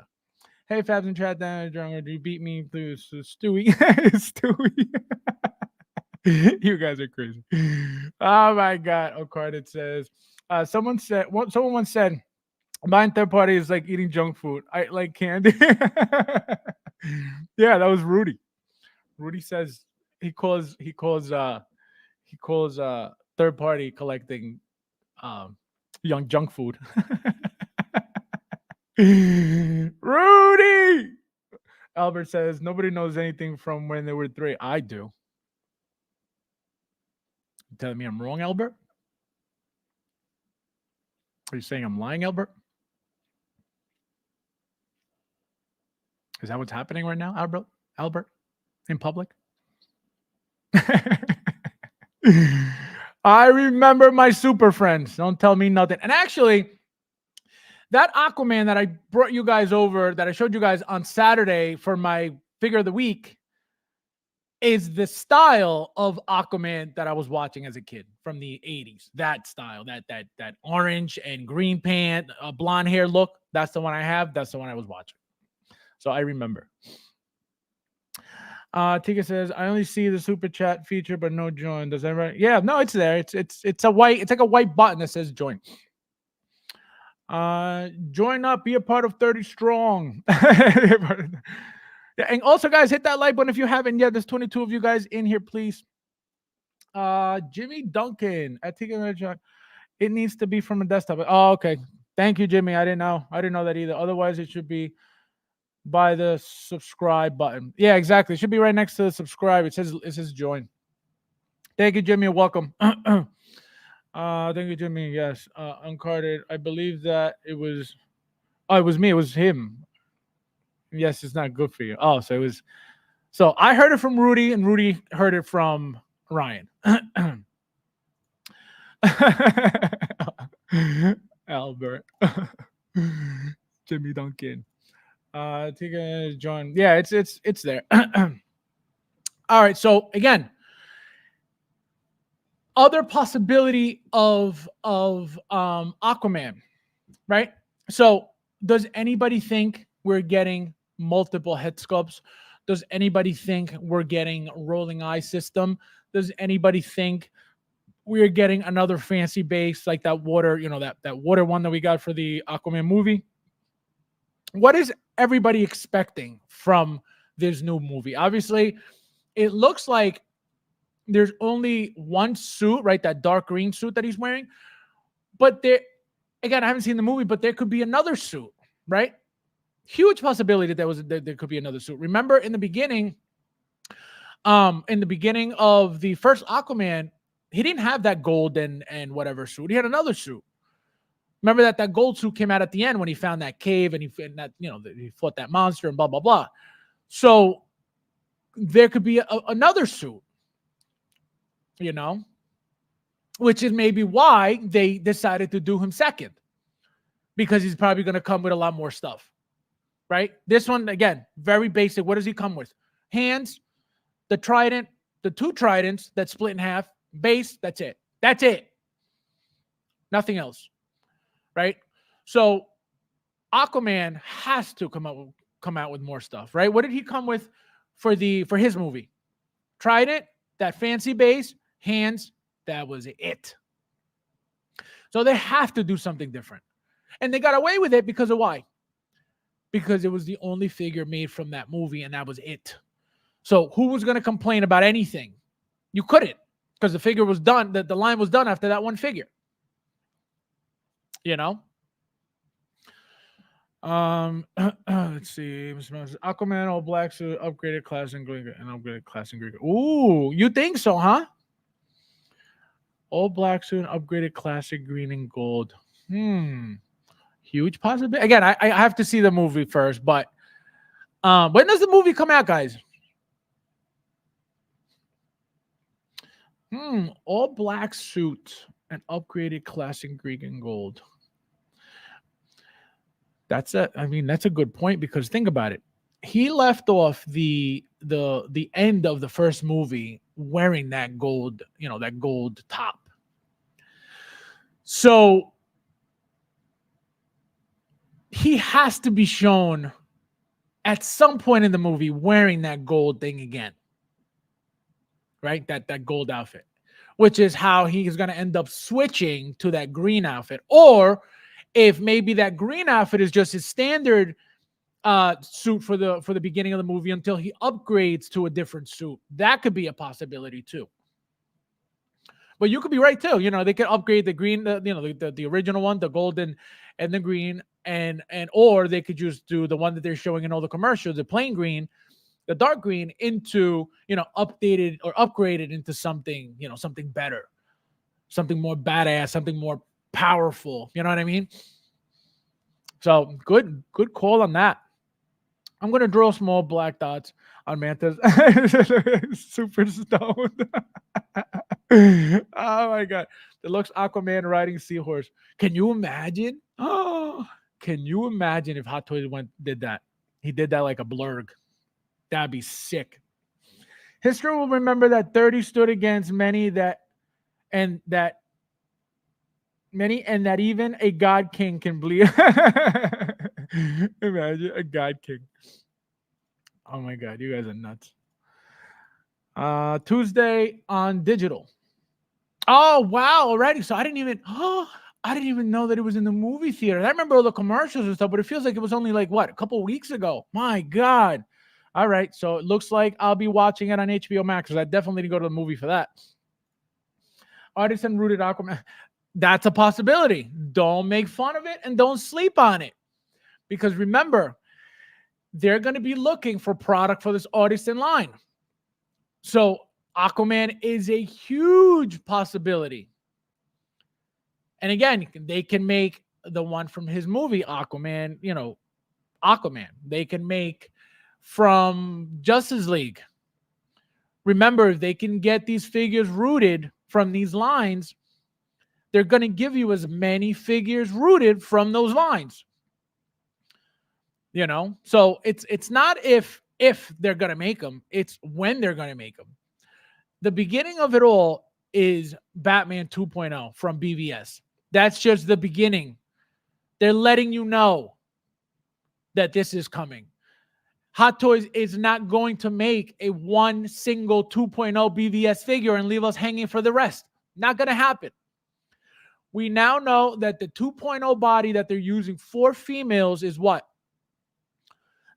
Hey, Fabs and Chat down drummer. You beat me through Stewie. Stewie. You guys are crazy. Oh my god. O'Carded says, someone once said, buying third party is like eating junk food. I like candy. Yeah, that was Rudy. Rudy says he calls third party collecting young junk food. Rudy. Albert says nobody knows anything from when they were 3. I do. You telling me I'm wrong, Albert? Are you saying I'm lying, Albert? Is that what's happening right now, Albert? In public? I remember my super friends. Don't tell me nothing. And actually, that Aquaman that I brought you guys over, that I showed you guys on Saturday for my figure of the week, is the style of Aquaman that I was watching as a kid from the 80s. That style, that orange and green pant, blonde hair look. That's the one I have. That's the one I was watching. So I remember. Tika says, I only see the super chat feature, but no join. Does everybody? Yeah, no, it's there. It's like a white button that says join. Join up, be a part of 30 strong. Yeah, and also, guys, hit that like button if you haven't yet. There's 22 of you guys in here, please. Jimmy Duncan at Tika. It needs to be from a desktop. Oh, okay. Thank you, Jimmy. I didn't know that either. Otherwise, it should be by the subscribe button. Yeah, exactly. It should be right next to the subscribe. It says join. Thank you, Jimmy. Welcome. Thank you, Jimmy. Yes. Uncarded. I believe that it was me. It was him. Yes, it's not good for you. Oh, so I heard it from Rudy, and Rudy heard it from Ryan. Albert. Jimmy Duncan. John. Yeah, it's there. All right. So again, other possibility of Aquaman, right? So does anybody think we're getting multiple head sculpts? Does anybody think we're getting rolling eye system? Does anybody think we're getting another fancy base like that water, that water one that we got for the Aquaman movie? What is everybody expecting from this new movie? Obviously, it looks like there's only one suit, right? That dark green suit that he's wearing. But again, I haven't seen the movie, but there could be another suit, right? Huge possibility that there could be another suit. Remember in the beginning, in the beginning of the first Aquaman, he didn't have that gold and whatever suit. He had another suit. Remember that gold suit came out at the end when he found that cave and he fought that monster and blah blah blah. So there could be another suit, which is maybe why they decided to do him second, because he's probably going to come with a lot more stuff, right? This one, again, very basic. What does he come with? Hands, the trident, the 2 tridents that split in half, base, that's it. That's it. Nothing else, right? So Aquaman has to come out with more stuff, right? What did he come with for his movie? Trident, that fancy base, hands, that was it. So they have to do something different. And they got away with it because of why? Because it was the only figure made from that movie, and that was it. So who was going to complain about anything? You couldn't, because the figure was done. The line was done after that one figure. Let's see. Aquaman, all black suit, upgraded class in green, and upgraded class in green. Ooh, you think so, huh? All black suit, upgraded classic green and gold. Huge possibility. Again, I have to see the movie first, but when does the movie come out, guys? All black suit and upgraded classic green and gold. That's a good point, because think about it. He left off the end of the first movie wearing that gold, that gold top. So he has to be shown at some point in the movie wearing that gold thing again. Right? That gold outfit, which is how he is going to end up switching to that green outfit. Or if maybe that green outfit is just his standard suit for the beginning of the movie until he upgrades to a different suit. That could be a possibility too. But you could be right too. They could upgrade the green, the original one, the golden and the green, and or they could just do the one that they're showing in all the commercials, the plain green, the dark green, into updated or upgraded into something, something better, something more badass, something more powerful. You know what I mean? So good call on that. I'm gonna draw small black dots on Manta's super stoned. Oh my god. It looks Aquaman riding seahorse. Can you imagine? Oh, can you imagine if Hot Toys did that? He did that like a blurg. That'd be sick. History will remember that 30 stood against many, that even a god king can bleed. Imagine a god king. Oh my god, you guys are nuts. Tuesday on digital. Oh wow, already. So I didn't even know that it was in the movie theater. I remember all the commercials and stuff, but it feels like it was only like a couple of weeks ago. My god. All right, so it looks like I'll be watching it on HBO Max, because I definitely need to go to the movie for that. Artisan rooted Aquaman. That's a possibility. Don't make fun of it and don't sleep on it. Because remember, they're going to be looking for product for this artisan line. So Aquaman is a huge possibility. And again, they can make the one from his movie, Aquaman, Aquaman. They can make from Justice League. Remember, if they can get these figures rooted from these lines, they're going to give you as many figures rooted from those lines. So it's not if they're going to make them, it's when they're going to make them. The beginning of it all is Batman 2.0 from BVS. That's just the beginning. They're letting you know that this is coming. Hot Toys is not going to make a one single 2.0 BVS figure and leave us hanging for the rest. Not going to happen. We now know that the 2.0 body that they're using for females is what?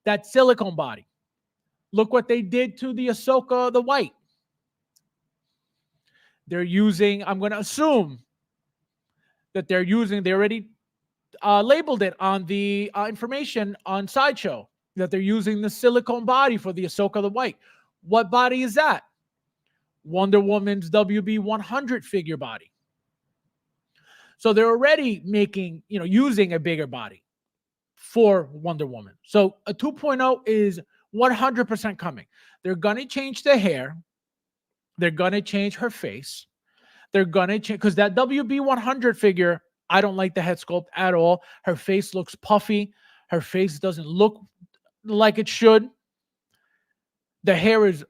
That silicone body. Look what they did to the Ahsoka, the white. They're using, I'm going to assume that they already labeled it on the information on Sideshow, that they're using the silicone body for the Ahsoka, the white. What body is that? Wonder Woman's WB 100 figure body. So they're already making, using a bigger body for Wonder Woman. So a 2.0 is 100% coming. They're going to change the hair. They're going to change her face. They're going to change, because that WB 100 figure, I don't like the head sculpt at all. Her face looks puffy. Her face doesn't look like it should. The hair is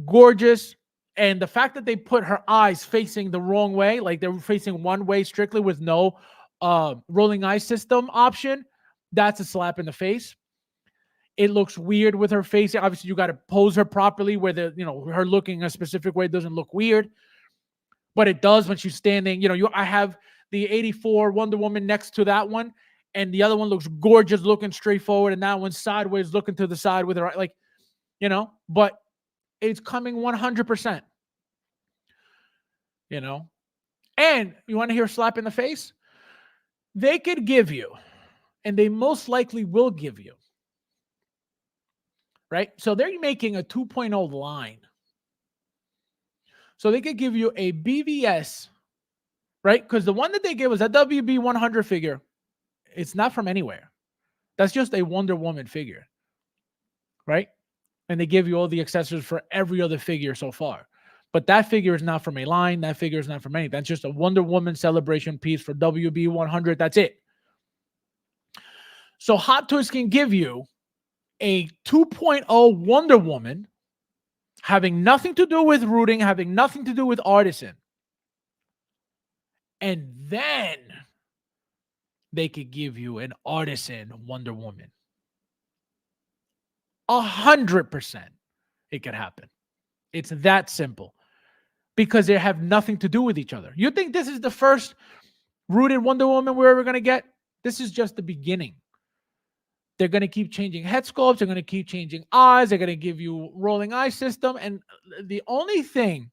gorgeous. And the fact that they put her eyes facing the wrong way, like they're facing one way strictly with no rolling eye system option, that's a slap in the face. It looks weird with her face. Obviously, you got to pose her properly where her looking a specific way doesn't look weird. But it does when she's standing. I have the 84 Wonder Woman next to that one, and the other one looks gorgeous looking straight forward, and that one's sideways looking to the side with her, but it's coming 100%. And you want to hear a slap in the face? They could give you, and they most likely will give you, right? So they're making a 2.0 line. So they could give you a BVS, right? Because the one that they gave was that WB 100 figure. It's not from anywhere. That's just a Wonder Woman figure, right? And they give you all the accessories for every other figure so far. But that figure is not from a line. That figure is not from anything. That's just a Wonder Woman celebration piece for WB 100. That's it. So Hot Toys can give you a 2.0 Wonder Woman having nothing to do with rooting, having nothing to do with artisan. And then they could give you an artisan Wonder Woman. 100% it could happen. It's that simple. Because they have nothing to do with each other. You think this is the first rooted Wonder Woman we're ever going to get? This is just the beginning. They're going to keep changing head sculpts. They're going to keep changing eyes. They're going to give you rolling eye system. And the only thing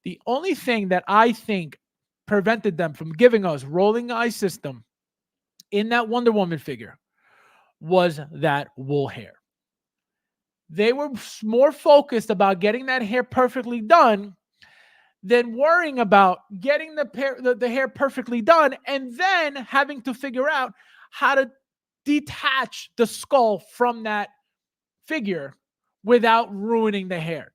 that I think prevented them from giving us rolling eye system in that Wonder Woman figure was that wool hair. They were more focused about getting that hair perfectly done than worrying about getting the hair perfectly done and then having to figure out how to detach the skull from that figure without ruining the hair.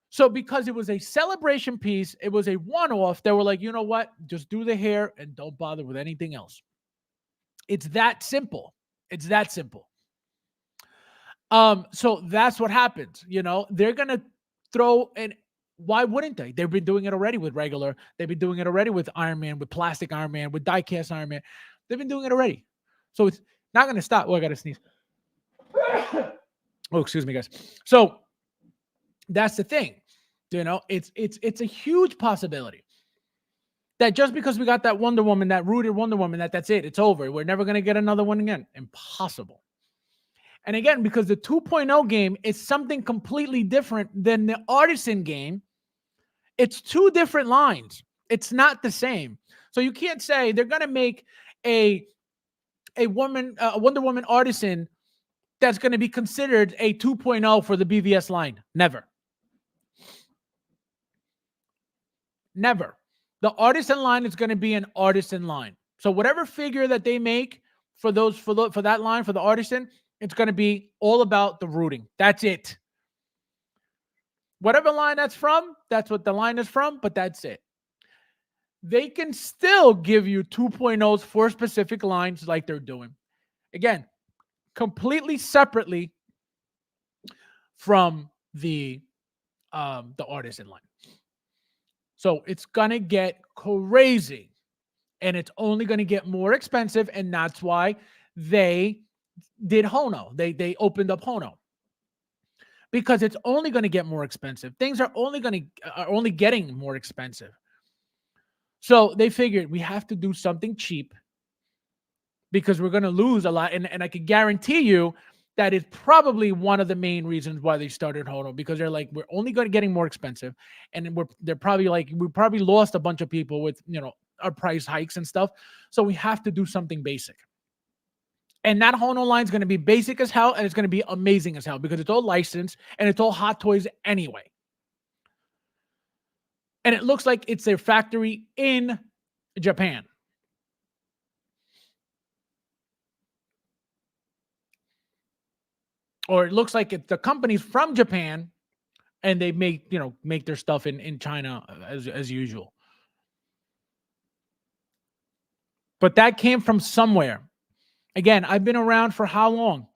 So because it was a celebration piece, it was a one-off, they were like, you know what? Just do the hair and don't bother with anything else. It's that simple. It's that simple. So that's what happens. They're going to throw an... Why wouldn't they? They've been doing it already with regular. They've been doing it already with Iron Man, with plastic Iron Man, with die-cast Iron Man. They've been doing it already. So it's not going to stop. Oh, I got to sneeze. Oh, excuse me, guys. So that's the thing. It's a huge possibility that just because we got that Wonder Woman, that rooted Wonder Woman, that's it. It's over. We're never going to get another one again. Impossible. And again, because the 2.0 game is something completely different than the artisan game, it's two different lines. It's not the same. So you can't say they're going to make a Wonder Woman artisan that's going to be considered a 2.0 for the BVS line. Never. Never. The artisan line is going to be an artisan line. So whatever figure that they make for that line, for the artisan, it's going to be all about the rooting. That's it. Whatever line that's from, that's what the line is from, but that's it. They can still give you 2.0s for specific lines like they're doing. Again, completely separately from the artisan line. So it's going to get crazy, and it's only going to get more expensive, and that's why they did Hono. They opened up Hono because it's only going to get more expensive. Things are only getting more expensive. So they figured we have to do something cheap because we're going to lose a lot. And I can guarantee you that is probably one of the main reasons why they started Hono, because they're like, we're only going to getting more expensive. And they're probably like, we probably lost a bunch of people with, our price hikes and stuff. So we have to do something basic. And that whole line is going to be basic as hell, and it's going to be amazing as hell because it's all licensed and it's all Hot Toys anyway. And it looks like it's their factory in Japan. Or it looks like it's the company's from Japan and they make their stuff in China as usual. But that came from somewhere. Again, I've been around for how long?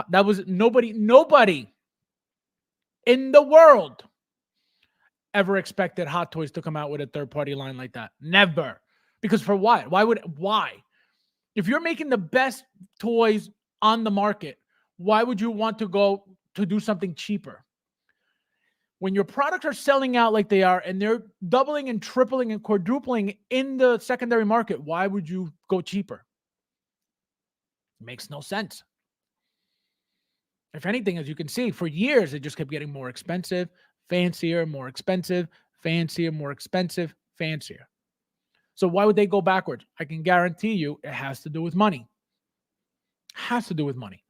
That was nobody in the world ever expected Hot Toys to come out with a third-party line like that. Never. Because for what? Why? If you're making the best toys on the market, why would you want to go to do something cheaper? When your products are selling out like they are and they're doubling and tripling and quadrupling in the secondary market, why would you go cheaper? It makes no sense. If anything, as you can see, for years, it just kept getting more expensive, fancier, more expensive, fancier, more expensive, fancier. So why would they go backwards? I can guarantee you it has to do with money. Has to do with money.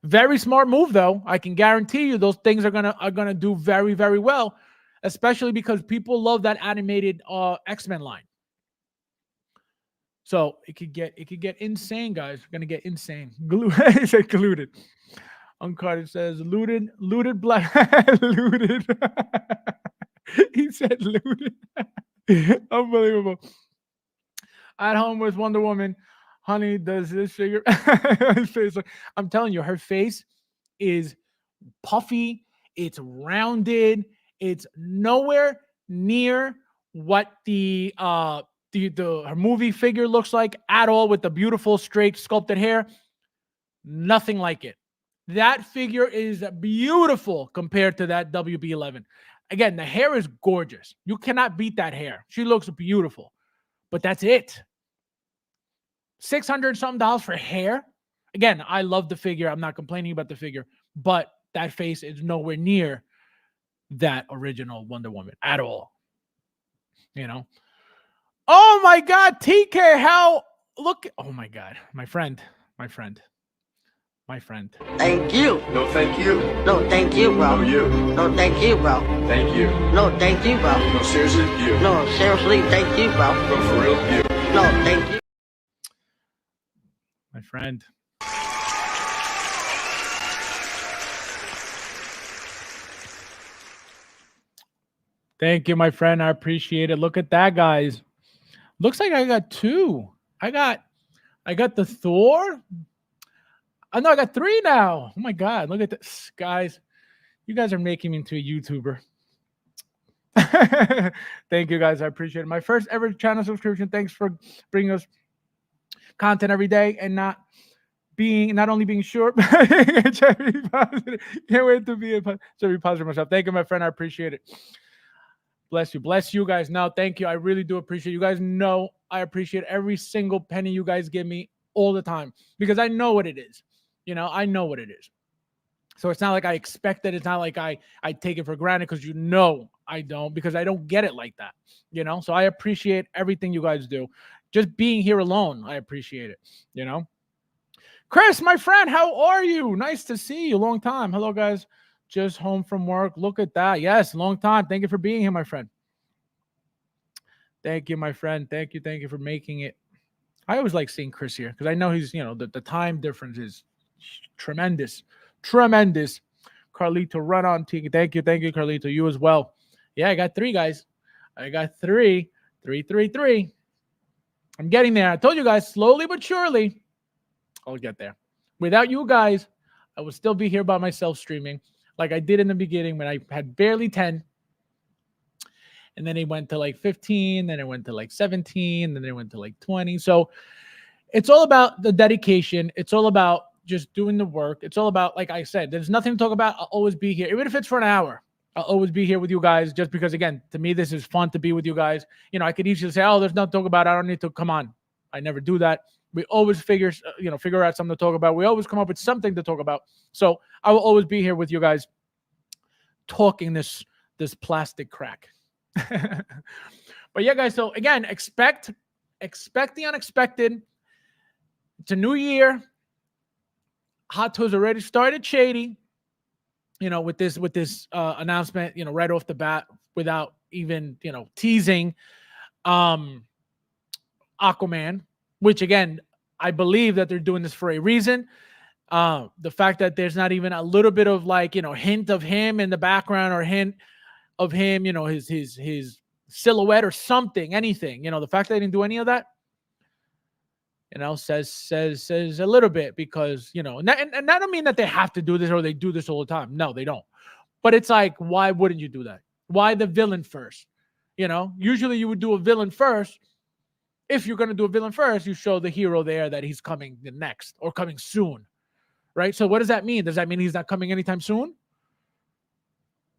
Very smart move, though. I can guarantee you those things are gonna do very, very well, especially because people love that animated X-Men line. So it could get insane, guys. We're gonna get insane. He said glooted. Uncarded says looted black looted. He said looted. Unbelievable. At home with Wonder Woman. Honey, does this figure? I'm telling you, her face is puffy. It's rounded. It's nowhere near what her movie figure looks like at all with the beautiful, straight, sculpted hair. Nothing like it. That figure is beautiful compared to that WB11. Again, the hair is gorgeous. You cannot beat that hair. She looks beautiful. But that's it. $600 something for hair. Again, I love the figure. I'm not complaining about the figure, but that face is nowhere near that original Wonder Woman at all. Oh my God, TK, oh my God, my friend. Thank you. No, thank you. No, thank you, bro. No, you. No, thank you, bro. Thank you. No, thank you, bro. No, seriously, you. No, seriously, thank you, bro. No, for real, you. No, thank you. My friend. Thank you, my friend. I appreciate it. Look at that, guys. Looks like I got two. I got the Thor. Oh, no, I got three now. Oh, my God. Look at this, guys. You guys are making me into a YouTuber. Thank you, guys. I appreciate it. My first ever channel subscription. Thanks for bringing us content every day and not only being short, but cherry positive. Can't wait to be a cherry positive myself. Thank you, my friend. I appreciate it. Bless you guys. No, thank you. I really do appreciate you guys. Know I appreciate every single penny you guys give me all the time because I know what it is. I know what it is. So it's not like I expect it. It's not like I take it for granted because I don't because I don't get it like that. So I appreciate everything you guys do. Just being here alone, I appreciate it. Chris, my friend, how are you? Nice to see you. Long time. Hello, guys. Just home from work. Look at that. Yes, long time. Thank you for being here, my friend. Thank you, my friend. Thank you for making it. I always like seeing Chris here because I know he's, the time difference is tremendous. Tremendous. Carlito, run on. Thank you, Carlito. You as well. Yeah, I got three, guys. I got three. Three. I'm getting there. I told you guys, slowly but surely, I'll get there. Without you guys, I would still be here by myself streaming like I did in the beginning when I had barely 10. And then it went to like 15, then it went to like 17, then it went to like 20. So it's all about the dedication. It's all about just doing the work. It's all about, like I said, there's nothing to talk about. I'll always be here. Even if it's for an hour, I'll always be here with you guys just because, again, to me, this is fun to be with you guys. I could easily say, oh, there's nothing to talk about. I don't need to come on. I never do that. We always figure out something to talk about. We always come up with something to talk about. So I will always be here with you guys talking this plastic crack. But yeah, guys, so again, expect the unexpected. It's a new year. Hot Toys already started shady, with this announcement, right off the bat, without even teasing um Aquaman, which again, I believe that they're doing this for a reason. The fact that there's not even a little bit of like hint of him in the background, or hint of him, his silhouette or something, anything, the fact that they didn't do any of that, says a little bit, because and I don't mean that they have to do this or they do this all the time. No, they don't. But it's like, why wouldn't you do that? Why the villain first? Usually you would do a villain first. If you're going to do a villain first, you show the hero there that he's coming the next or coming soon, right? So what does that mean? Does that mean he's not coming anytime soon?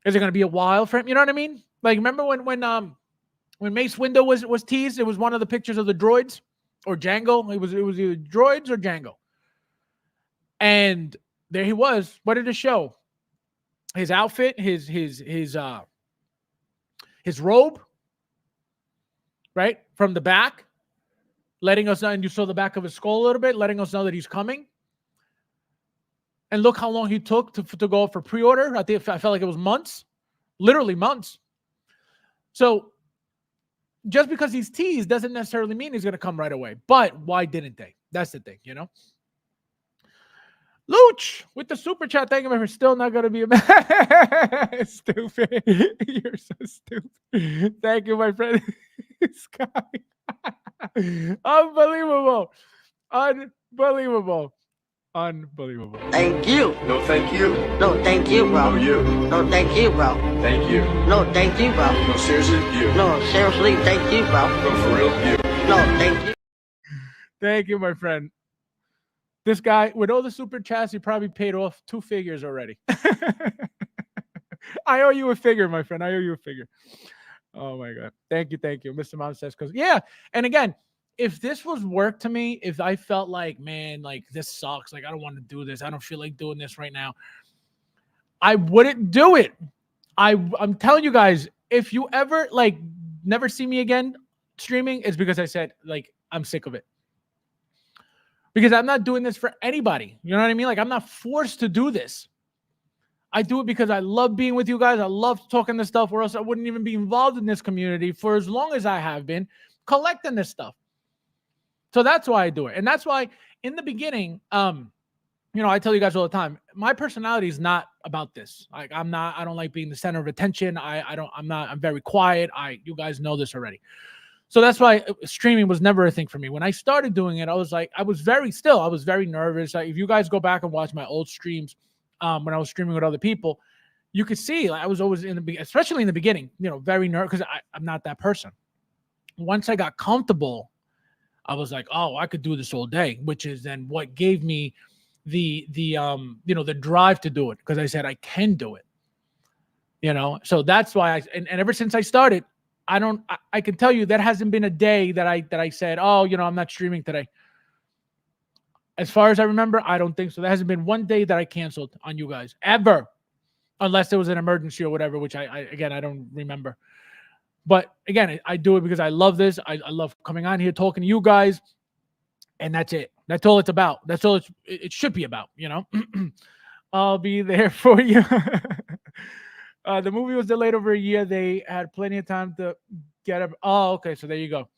Is it going to be a while for him? You know what I mean? Like, remember when Mace Windu was teased? It was one of the pictures of the droids or Django. It was either droids or Django, and there he was. What did it show? His outfit, his robe, right from the back, letting us know, and you saw the back of his skull a little bit, letting us know that he's coming. And look how long he took to go for pre-order. I felt like it was months, literally months. So just because he's teased doesn't necessarily mean he's going to come right away. But why didn't they? That's the thing, Luch with the super chat. Thank you, man. Still not going to be a man. Stupid. You're so stupid. Thank you, my friend. Sky. Unbelievable. Unbelievable. Unbelievable. Thank you. No, thank you. No, thank you, bro. No, you. No, thank you, bro. Thank you. No, thank you, bro. No, seriously, you. No, seriously, thank you, bro. No, for real, you. No, thank you. Thank you, my friend. This guy, with all the super chats, he probably paid off 2 figures already. I owe you a figure, my friend. I owe you a figure. Oh, my God. Thank you. Thank you. Mr. Mom says, because, yeah. And again, if this was work to me, if I felt like, man, like this sucks, like I don't want to do this, I don't feel like doing this right now, I wouldn't do it. I'm telling you guys, if you ever like never see me again streaming, it's because I said, like, I'm sick of it. Because I'm not doing this for anybody. You know what I mean? Like, I'm not forced to do this. I do it because I love being with you guys. I love talking this stuff, or else I wouldn't even be involved in this community for as long as I have been collecting this stuff. So that's why I do it. And that's why in the beginning, I tell you guys all the time, my personality is not about this. Like, I don't like being the center of attention. I'm very quiet. You guys know this already. So that's why streaming was never a thing for me. When I started doing it, I was very nervous. Like, if you guys go back and watch my old streams, when I was streaming with other people, you could see, like, I was always especially in the beginning, very nervous, because I'm not that person. Once I got comfortable, I was like, oh, I could do this all day, which is then what gave me the drive to do it, because I said I can do it. So that's why and ever since I started, I can tell you that hasn't been a day that I said, oh, I'm not streaming today. As far as I remember, I don't think so. There hasn't been one day that I canceled on you guys ever, unless there was an emergency or whatever, which I don't remember. But again, I do it because I love this. I love coming on here, talking to you guys, and that's it. That's all it's about. That's all it should be about, I'll be there for you. The movie was delayed over a year. They had plenty of time to get it. Oh, okay. So there you go.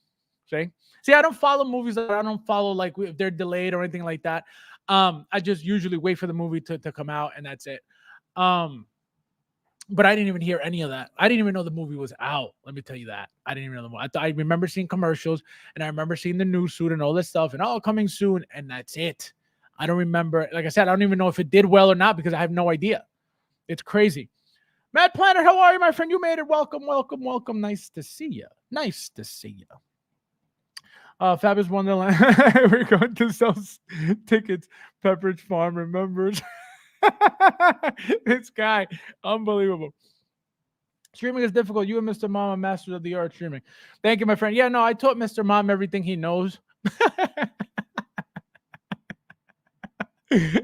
See, I don't follow movies. I don't follow, like, if they're delayed or anything like that. I just usually wait for the movie to come out, and that's it. But I didn't even hear any of that. I didn't even know the movie was out. Let me tell you that. I didn't even know the movie. I remember seeing commercials, and I remember seeing the news suit and all this stuff, and coming soon, and that's it. I don't remember. Like I said, I don't even know if it did well or not, because I have no idea. It's crazy. Mad Planner, how are you, my friend? You made it. Welcome, welcome, welcome. Nice to see you. Nice to see you. Fabulous Wonderland. We're going to sell tickets. Pepperidge Farm remembers. This guy, unbelievable. Streaming is difficult. You and Mr. Mom are masters of the art streaming. Thank you, my friend. Yeah, no, I taught Mr. Mom everything he knows.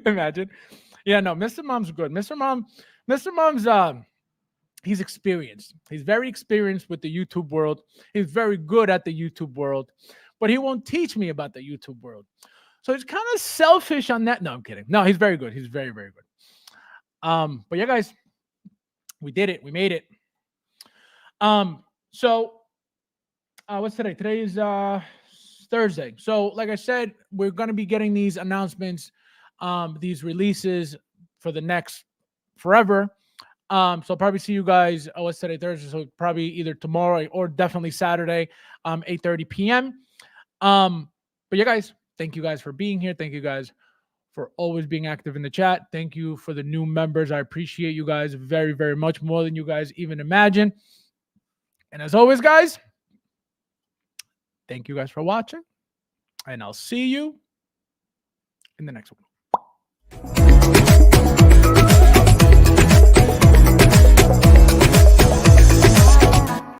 Imagine. Yeah, no, Mr. Mom's good. Mr. Mom's he's experienced. He's very experienced with the YouTube world. He's very good at the YouTube world, but he won't teach me about the YouTube world. So he's kind of selfish on that. No, I'm kidding. No, he's very good. He's very, very good. But yeah, guys, we did it. We made it. So what's today? Today is Thursday. So, like I said, we're gonna be getting these announcements, these releases for the next forever. So I'll probably see you guys. Oh, what's today? Thursday. So probably either tomorrow or definitely Saturday, 8:30 p.m. But yeah, guys, thank you guys for being here. Thank you guys for always being active in the chat. Thank you for the new members. I appreciate you guys very, very much, more than you guys even imagine. And as always, guys, thank you guys for watching, and I'll see you in the next one.